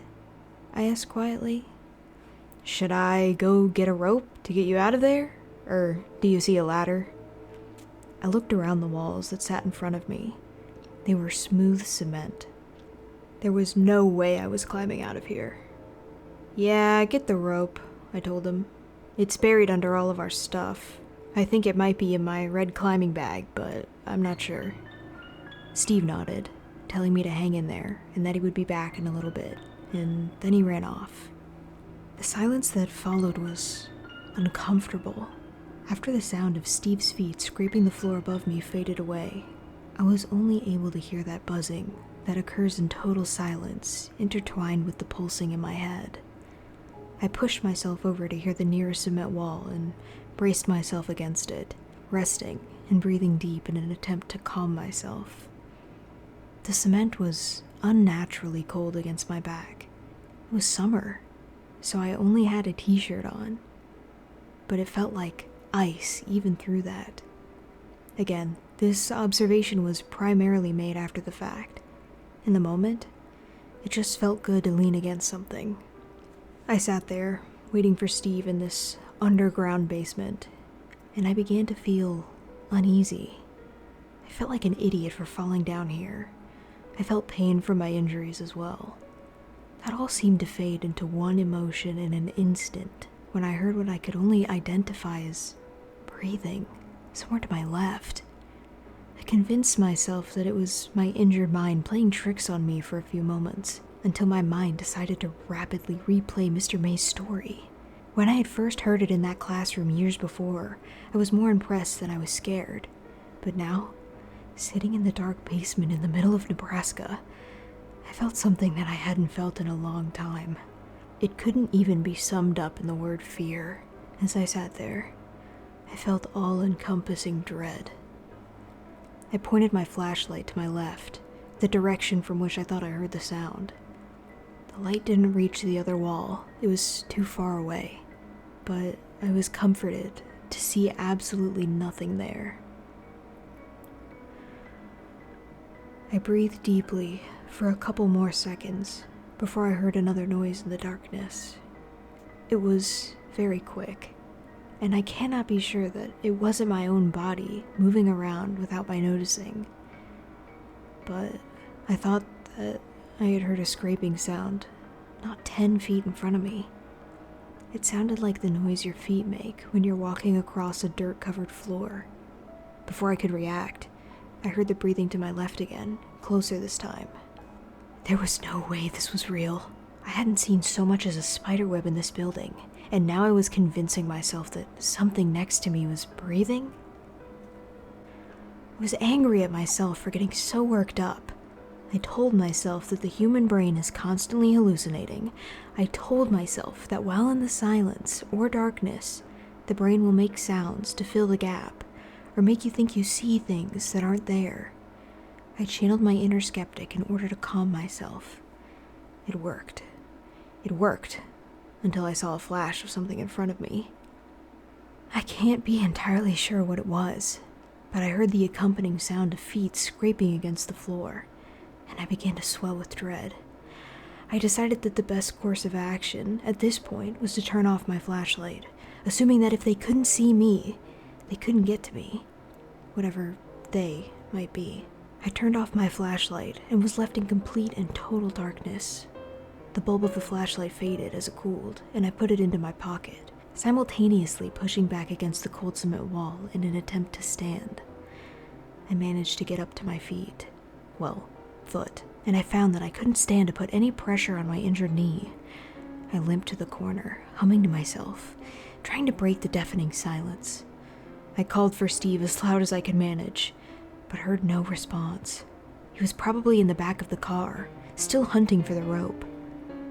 I asked quietly. Should I go get a rope to get you out of there? Or do you see a ladder? I looked around the walls that sat in front of me. They were smooth cement. There was no way I was climbing out of here. Yeah, get the rope, I told him. It's buried under all of our stuff. I think it might be in my red climbing bag, but I'm not sure. Steve nodded, telling me to hang in there and that he would be back in a little bit, and then he ran off. The silence that followed was uncomfortable. After the sound of Steve's feet scraping the floor above me faded away, I was only able to hear that buzzing that occurs in total silence, intertwined with the pulsing in my head. I pushed myself over to hear the nearest cement wall and braced myself against it, resting and breathing deep in an attempt to calm myself. The cement was unnaturally cold against my back. It was summer, so I only had a t-shirt on, but it felt like ice even through that. Again, this observation was primarily made after the fact. In the moment, it just felt good to lean against something. I sat there, waiting for Steve in this underground basement, and I began to feel uneasy. I felt like an idiot for falling down here. I felt pain from my injuries as well. That all seemed to fade into one emotion in an instant when I heard what I could only identify as breathing somewhere to my left. I convinced myself that it was my injured mind playing tricks on me for a few moments, until my mind decided to rapidly replay Mr. May's story. When I had first heard it in that classroom years before, I was more impressed than I was scared. But now, sitting in the dark basement in the middle of Nebraska, I felt something that I hadn't felt in a long time. It couldn't even be summed up in the word fear. As I sat there, I felt all-encompassing dread. I pointed my flashlight to my left, the direction from which I thought I heard the sound. The light didn't reach the other wall, it was too far away, but I was comforted to see absolutely nothing there. I breathed deeply for a couple more seconds before I heard another noise in the darkness. It was very quick, and I cannot be sure that it wasn't my own body moving around without my noticing. But I thought that I had heard a scraping sound, not 10 feet in front of me. It sounded like the noise your feet make when you're walking across a dirt-covered floor. Before I could react, I heard the breathing to my left again, closer this time. There was no way this was real. I hadn't seen so much as a spiderweb in this building, and now I was convincing myself that something next to me was breathing. I was angry at myself for getting so worked up. I told myself that the human brain is constantly hallucinating. I told myself that while in the silence or darkness, the brain will make sounds to fill the gap, or make you think you see things that aren't there. I channeled my inner skeptic in order to calm myself. It worked. It worked, until I saw a flash of something in front of me. I can't be entirely sure what it was, but I heard the accompanying sound of feet scraping against the floor, and I began to swell with dread. I decided that the best course of action at this point was to turn off my flashlight, assuming that if they couldn't see me, they couldn't get to me, whatever they might be. I turned off my flashlight and was left in complete and total darkness. The bulb of the flashlight faded as it cooled, and I put it into my pocket, simultaneously pushing back against the cold cement wall in an attempt to stand. I managed to get up to my feet. Well, foot. And I found that I couldn't stand to put any pressure on my injured knee. I limped to the corner, humming to myself, trying to break the deafening silence. I called for Steve as loud as I could manage, but heard no response. He was probably in the back of the car, still hunting for the rope.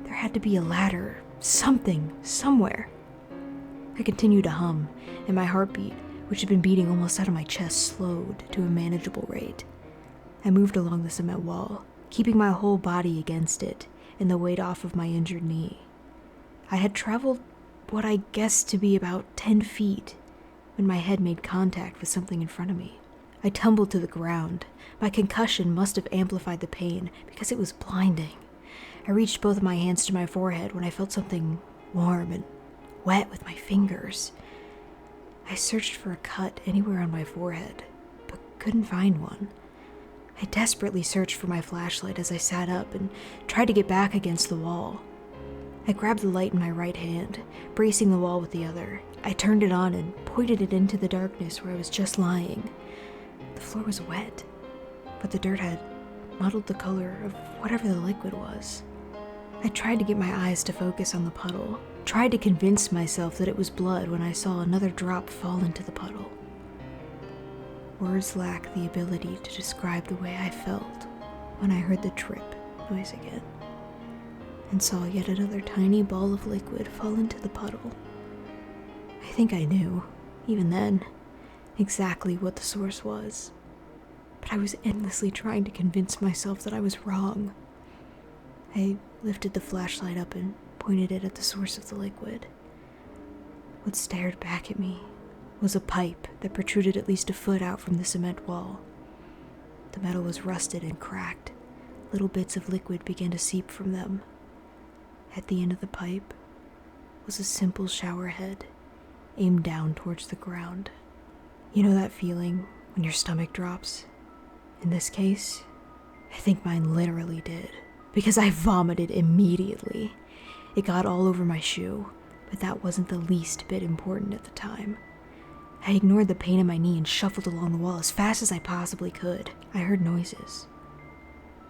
There had to be a ladder, something, somewhere. I continued to hum, and my heartbeat, which had been beating almost out of my chest, slowed to a manageable rate. I moved along the cement wall, keeping my whole body against it and the weight off of my injured knee. I had traveled what I guessed to be about 10 feet when my head made contact with something in front of me. I tumbled to the ground. My concussion must have amplified the pain because it was blinding. I reached both of my hands to my forehead when I felt something warm and wet with my fingers. I searched for a cut anywhere on my forehead, but couldn't find one. I desperately searched for my flashlight as I sat up and tried to get back against the wall. I grabbed the light in my right hand, bracing the wall with the other. I turned it on and pointed it into the darkness where I was just lying. The floor was wet, but the dirt had muddled the color of whatever the liquid was. I tried to get my eyes to focus on the puddle, tried to convince myself that it was blood when I saw another drop fall into the puddle. Words lack the ability to describe the way I felt when I heard the drip noise again, and saw yet another tiny ball of liquid fall into the puddle. I think I knew, even then, exactly what the source was, but I was endlessly trying to convince myself that I was wrong. I lifted the flashlight up and pointed it at the source of the liquid. What stared back at me was a pipe that protruded at least a foot out from the cement wall. The metal was rusted and cracked. Little bits of liquid began to seep from them. At the end of the pipe was a simple shower head, aimed down towards the ground. You know that feeling when your stomach drops? In this case, I think mine literally did, because I vomited immediately. It got all over my shoe, but that wasn't the least bit important at the time. I ignored the pain in my knee and shuffled along the wall as fast as I possibly could. I heard noises,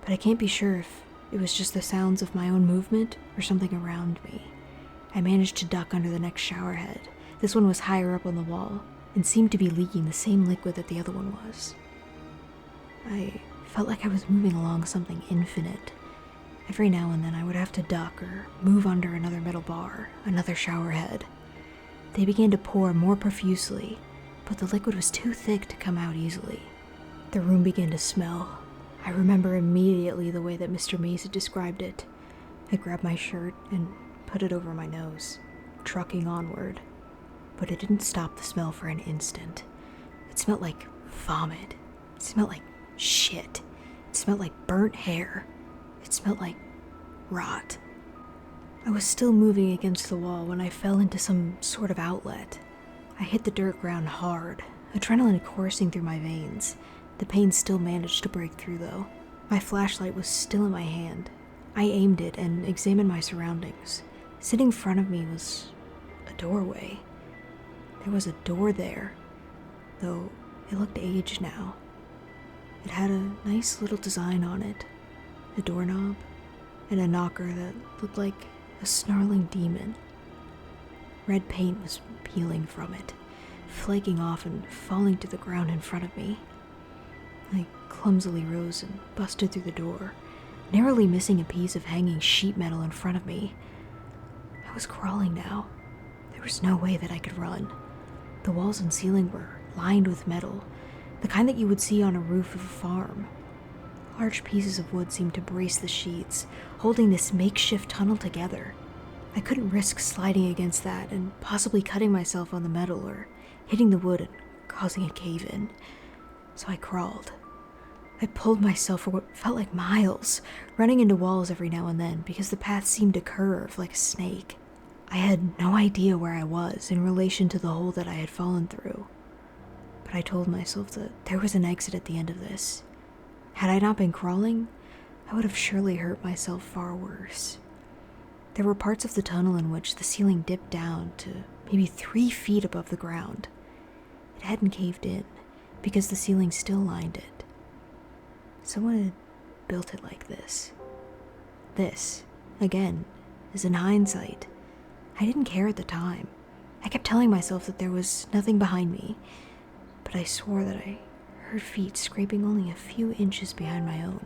but I can't be sure if it was just the sounds of my own movement or something around me. I managed to duck under the next shower head. This one was higher up on the wall and seemed to be leaking the same liquid that the other one was. I felt like I was moving along something infinite. Every now and then I would have to duck or move under another metal bar, another shower head. They began to pour more profusely, but the liquid was too thick to come out easily. The room began to smell. I remember immediately the way that Mr. Mays had described it. I grabbed my shirt and put it over my nose, trucking onward. But it didn't stop the smell for an instant. It smelled like vomit. It smelled like shit. It smelled like burnt hair. It smelled like rot. I was still moving against the wall when I fell into some sort of outlet. I hit the dirt ground hard, adrenaline coursing through my veins. The pain still managed to break through, though. My flashlight was still in my hand. I aimed it and examined my surroundings. Sitting in front of me was a doorway. There was a door there, though it looked aged now. It had a nice little design on it, a doorknob, and a knocker that looked like a snarling demon. Red paint was peeling from it, flaking off and falling to the ground in front of me. I clumsily rose and busted through the door, narrowly missing a piece of hanging sheet metal in front of me. I was crawling now. There was no way that I could run. The walls and ceiling were lined with metal, the kind that you would see on a roof of a farm. Large pieces of wood seemed to brace the sheets, holding this makeshift tunnel together. I couldn't risk sliding against that and possibly cutting myself on the metal or hitting the wood and causing a cave-in. So I crawled. I pulled myself for what felt like miles, running into walls every now and then because the path seemed to curve like a snake. I had no idea where I was in relation to the hole that I had fallen through, but I told myself that there was an exit at the end of this. Had I not been crawling, I would have surely hurt myself far worse. There were parts of the tunnel in which the ceiling dipped down to maybe 3 feet above the ground. It hadn't caved in because the ceiling still lined it. Someone had built it like this. This, again, is in hindsight. I didn't care at the time. I kept telling myself that there was nothing behind me, but I swore that I heard feet scraping only a few inches behind my own.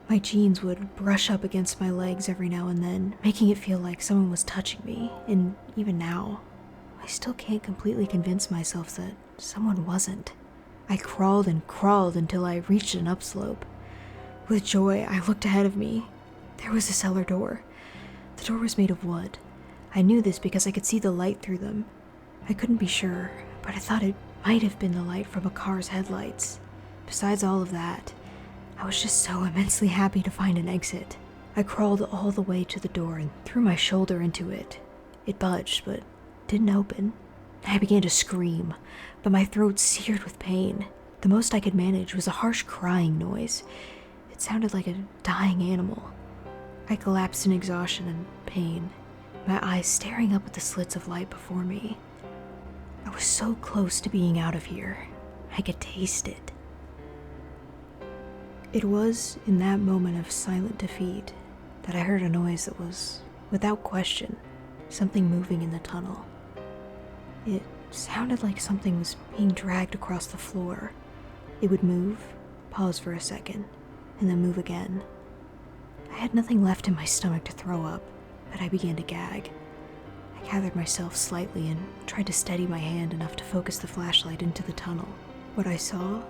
My jeans would brush up against my legs every now and then, making it feel like someone was touching me, and even now, I still can't completely convince myself that someone wasn't. I crawled and crawled until I reached an upslope. With joy, I looked ahead of me. There was a cellar door. The door was made of wood. I knew this because I could see the light through them. I couldn't be sure, but I thought it might have been the light from a car's headlights. Besides all of that, I was just so immensely happy to find an exit. I crawled all the way to the door and threw my shoulder into it. It budged, but didn't open. I began to scream, but my throat seared with pain. The most I could manage was a harsh crying noise. It sounded like a dying animal. I collapsed in exhaustion and pain, my eyes staring up at the slits of light before me. I was so close to being out of here. I could taste it. It was in that moment of silent defeat that I heard a noise that was, without question, something moving in the tunnel. It sounded like something was being dragged across the floor. It would move, pause for a second, and then move again. I had nothing left in my stomach to throw up, but I began to gag. I gathered myself slightly and tried to steady my hand enough to focus the flashlight into the tunnel. What I saw,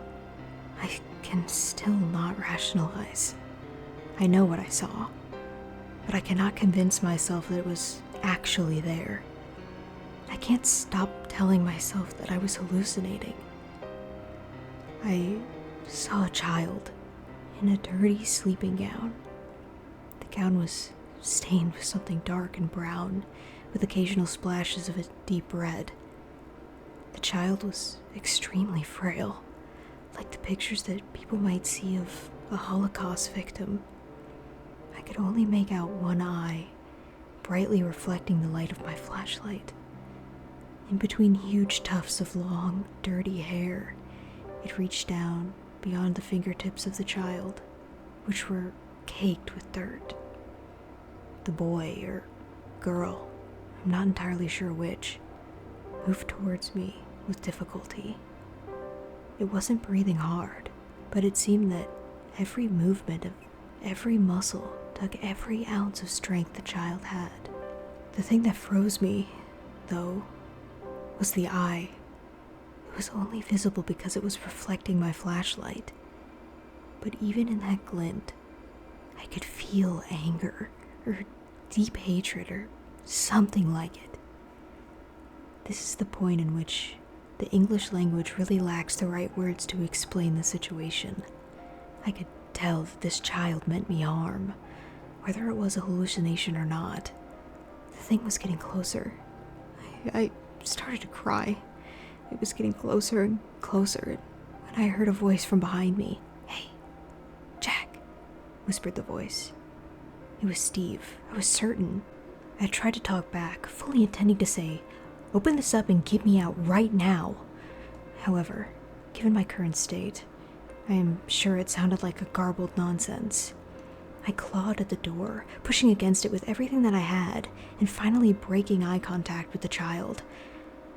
I can still not rationalize. I know what I saw, but I cannot convince myself that it was actually there. I can't stop telling myself that I was hallucinating. I saw a child in a dirty sleeping gown. The gown was stained with something dark and brown, with occasional splashes of a deep red. The child was extremely frail, like the pictures that people might see of a Holocaust victim. I could only make out one eye, brightly reflecting the light of my flashlight. In between huge tufts of long, dirty hair, it reached down beyond the fingertips of the child, which were caked with dirt. The boy, or girl, I'm not entirely sure which, moved towards me with difficulty. It wasn't breathing hard, but it seemed that every movement of every muscle took every ounce of strength the child had. The thing that froze me, though, was the eye. It was only visible because it was reflecting my flashlight. But even in that glint, I could feel anger, or deep hatred, or something like it. This is the point in which the English language really lacks the right words to explain the situation. I could tell that this child meant me harm, whether it was a hallucination or not. The thing was getting closer. I started to cry. It was getting closer and closer, when I heard a voice from behind me. "Hey, Jack," whispered the voice. It was Steve, I was certain. I tried to talk back, fully intending to say, "Open this up and get me out right now." However, given my current state, I am sure it sounded like a garbled nonsense. I clawed at the door, pushing against it with everything that I had, and finally breaking eye contact with the child.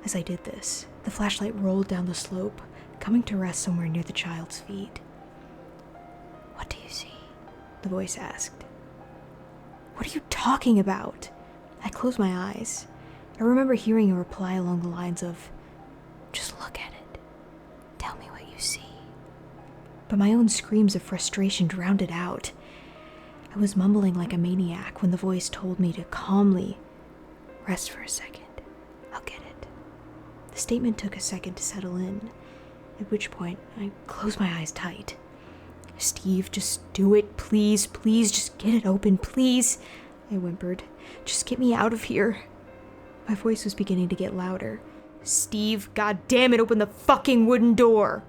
As I did this, the flashlight rolled down the slope, coming to rest somewhere near the child's feet. "What do you see?" the voice asked. "What are you talking about?" I closed my eyes. I remember hearing a reply along the lines of, "Just look at it. Tell me what you see." But my own screams of frustration drowned it out. I was mumbling like a maniac when the voice told me to calmly rest for a second. I'll get it. The statement took a second to settle in, at which point I closed my eyes tight. Steve, just do it, please, please, just get it open, please, I whimpered. Just get me out of here. My voice was beginning to get louder. Steve, goddamn it, open the fucking wooden door!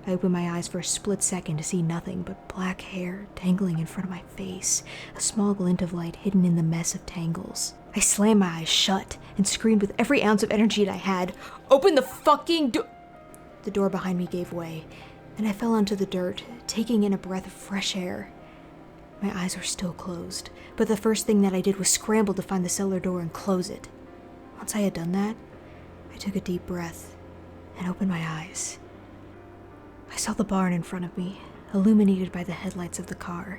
I opened my eyes for a split second to see nothing but black hair dangling in front of my face, a small glint of light hidden in the mess of tangles. I slammed my eyes shut and screamed with every ounce of energy that I had, "Open the fucking door!" The door behind me gave way, and I fell onto the dirt, taking in a breath of fresh air. My eyes were still closed, but the first thing that I did was scramble to find the cellar door and close it. Once I had done that, I took a deep breath and opened my eyes. I saw the barn in front of me, illuminated by the headlights of the car.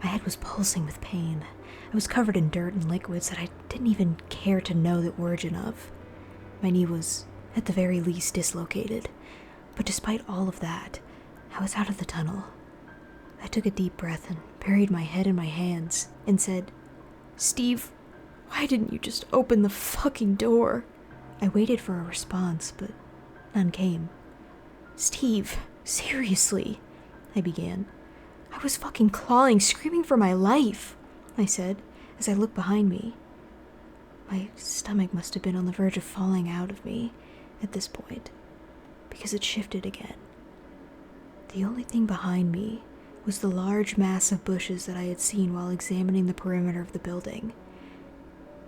My head was pulsing with pain. I was covered in dirt and liquids that I didn't even care to know the origin of. My knee was, at the very least, dislocated. But despite all of that, I was out of the tunnel. I took a deep breath and buried my head in my hands and said, "Steve, why didn't you just open the fucking door?" I waited for a response, but none came. "Steve, seriously," I began. "I was fucking clawing, screaming for my life," I said, as I looked behind me. My stomach must have been on the verge of falling out of me at this point, because it shifted again. The only thing behind me was the large mass of bushes that I had seen while examining the perimeter of the building.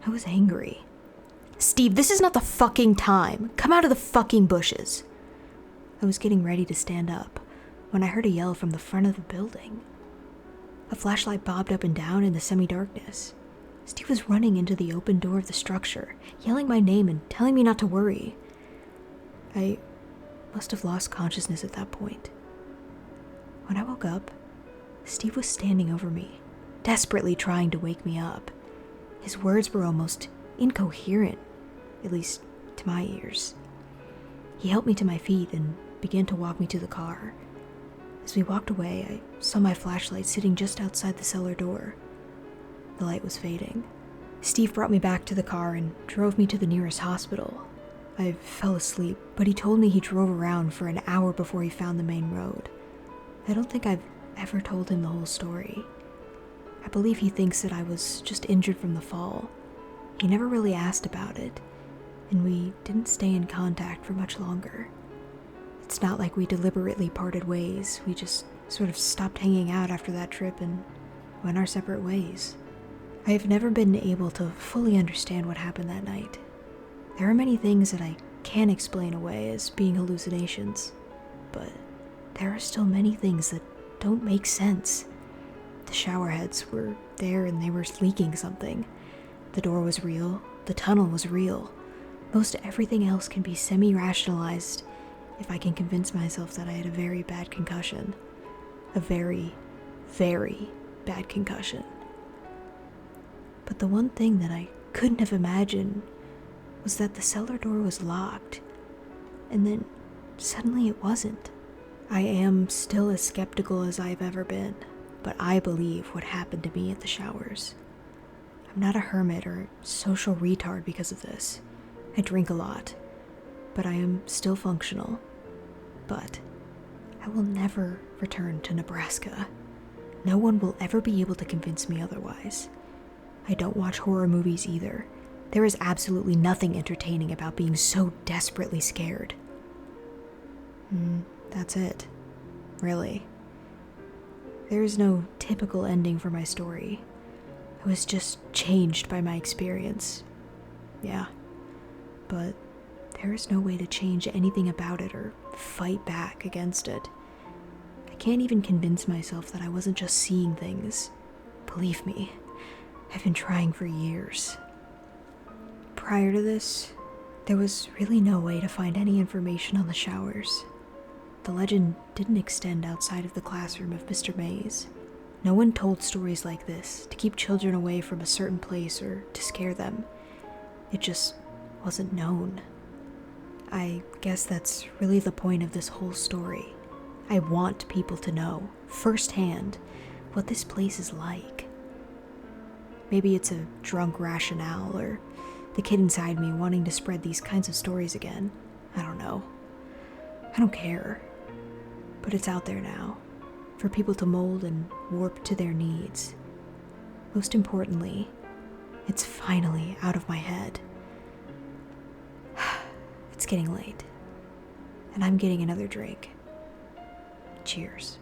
I was angry. "Steve, this is not the fucking time. Come out of the fucking bushes." I was getting ready to stand up when I heard a yell from the front of the building. A flashlight bobbed up and down in the semi-darkness. Steve was running into the open door of the structure, yelling my name and telling me not to worry. I must have lost consciousness at that point. When I woke up, Steve was standing over me, desperately trying to wake me up. His words were almost incoherent, at least to my ears. He helped me to my feet and began to walk me to the car. As we walked away, I saw my flashlight sitting just outside the cellar door. The light was fading. Steve brought me back to the car and drove me to the nearest hospital. I fell asleep, but he told me he drove around for an hour before he found the main road. I don't think I've ever told him the whole story. I believe he thinks that I was just injured from the fall. He never really asked about it, and we didn't stay in contact for much longer. It's not like we deliberately parted ways. We just sort of stopped hanging out after that trip and went our separate ways. I have never been able to fully understand what happened that night. There are many things that I can't explain away as being hallucinations, but there are still many things that don't make sense. The shower heads were there and they were leaking something. The door was real. The tunnel was real. Most everything else can be semi-rationalized if I can convince myself that I had a very bad concussion. A very, very bad concussion. But the one thing that I couldn't have imagined was that the cellar door was locked, and then suddenly it wasn't. I am still as skeptical as I've ever been, but I believe what happened to me at the showers. I'm not a hermit or social retard because of this. I drink a lot, but I am still functional. But I will never return to Nebraska. No one will ever be able to convince me otherwise. I don't watch horror movies either. There is absolutely nothing entertaining about being so desperately scared. That's it. Really. There is no typical ending for my story. I was just changed by my experience. Yeah. But there is no way to change anything about it or fight back against it. I can't even convince myself that I wasn't just seeing things. Believe me, I've been trying for years. Prior to this, there was really no way to find any information on the showers. The legend didn't extend outside of the classroom of Mr. Mays. No one told stories like this to keep children away from a certain place or to scare them. It just wasn't known. I guess that's really the point of this whole story. I want people to know, firsthand, what this place is like. Maybe it's a drunk rationale or the kid inside me wanting to spread these kinds of stories again. I don't know. I don't care. But it's out there now, for people to mold and warp to their needs. Most importantly, it's finally out of my head. It's getting late, and I'm getting another drink. Cheers.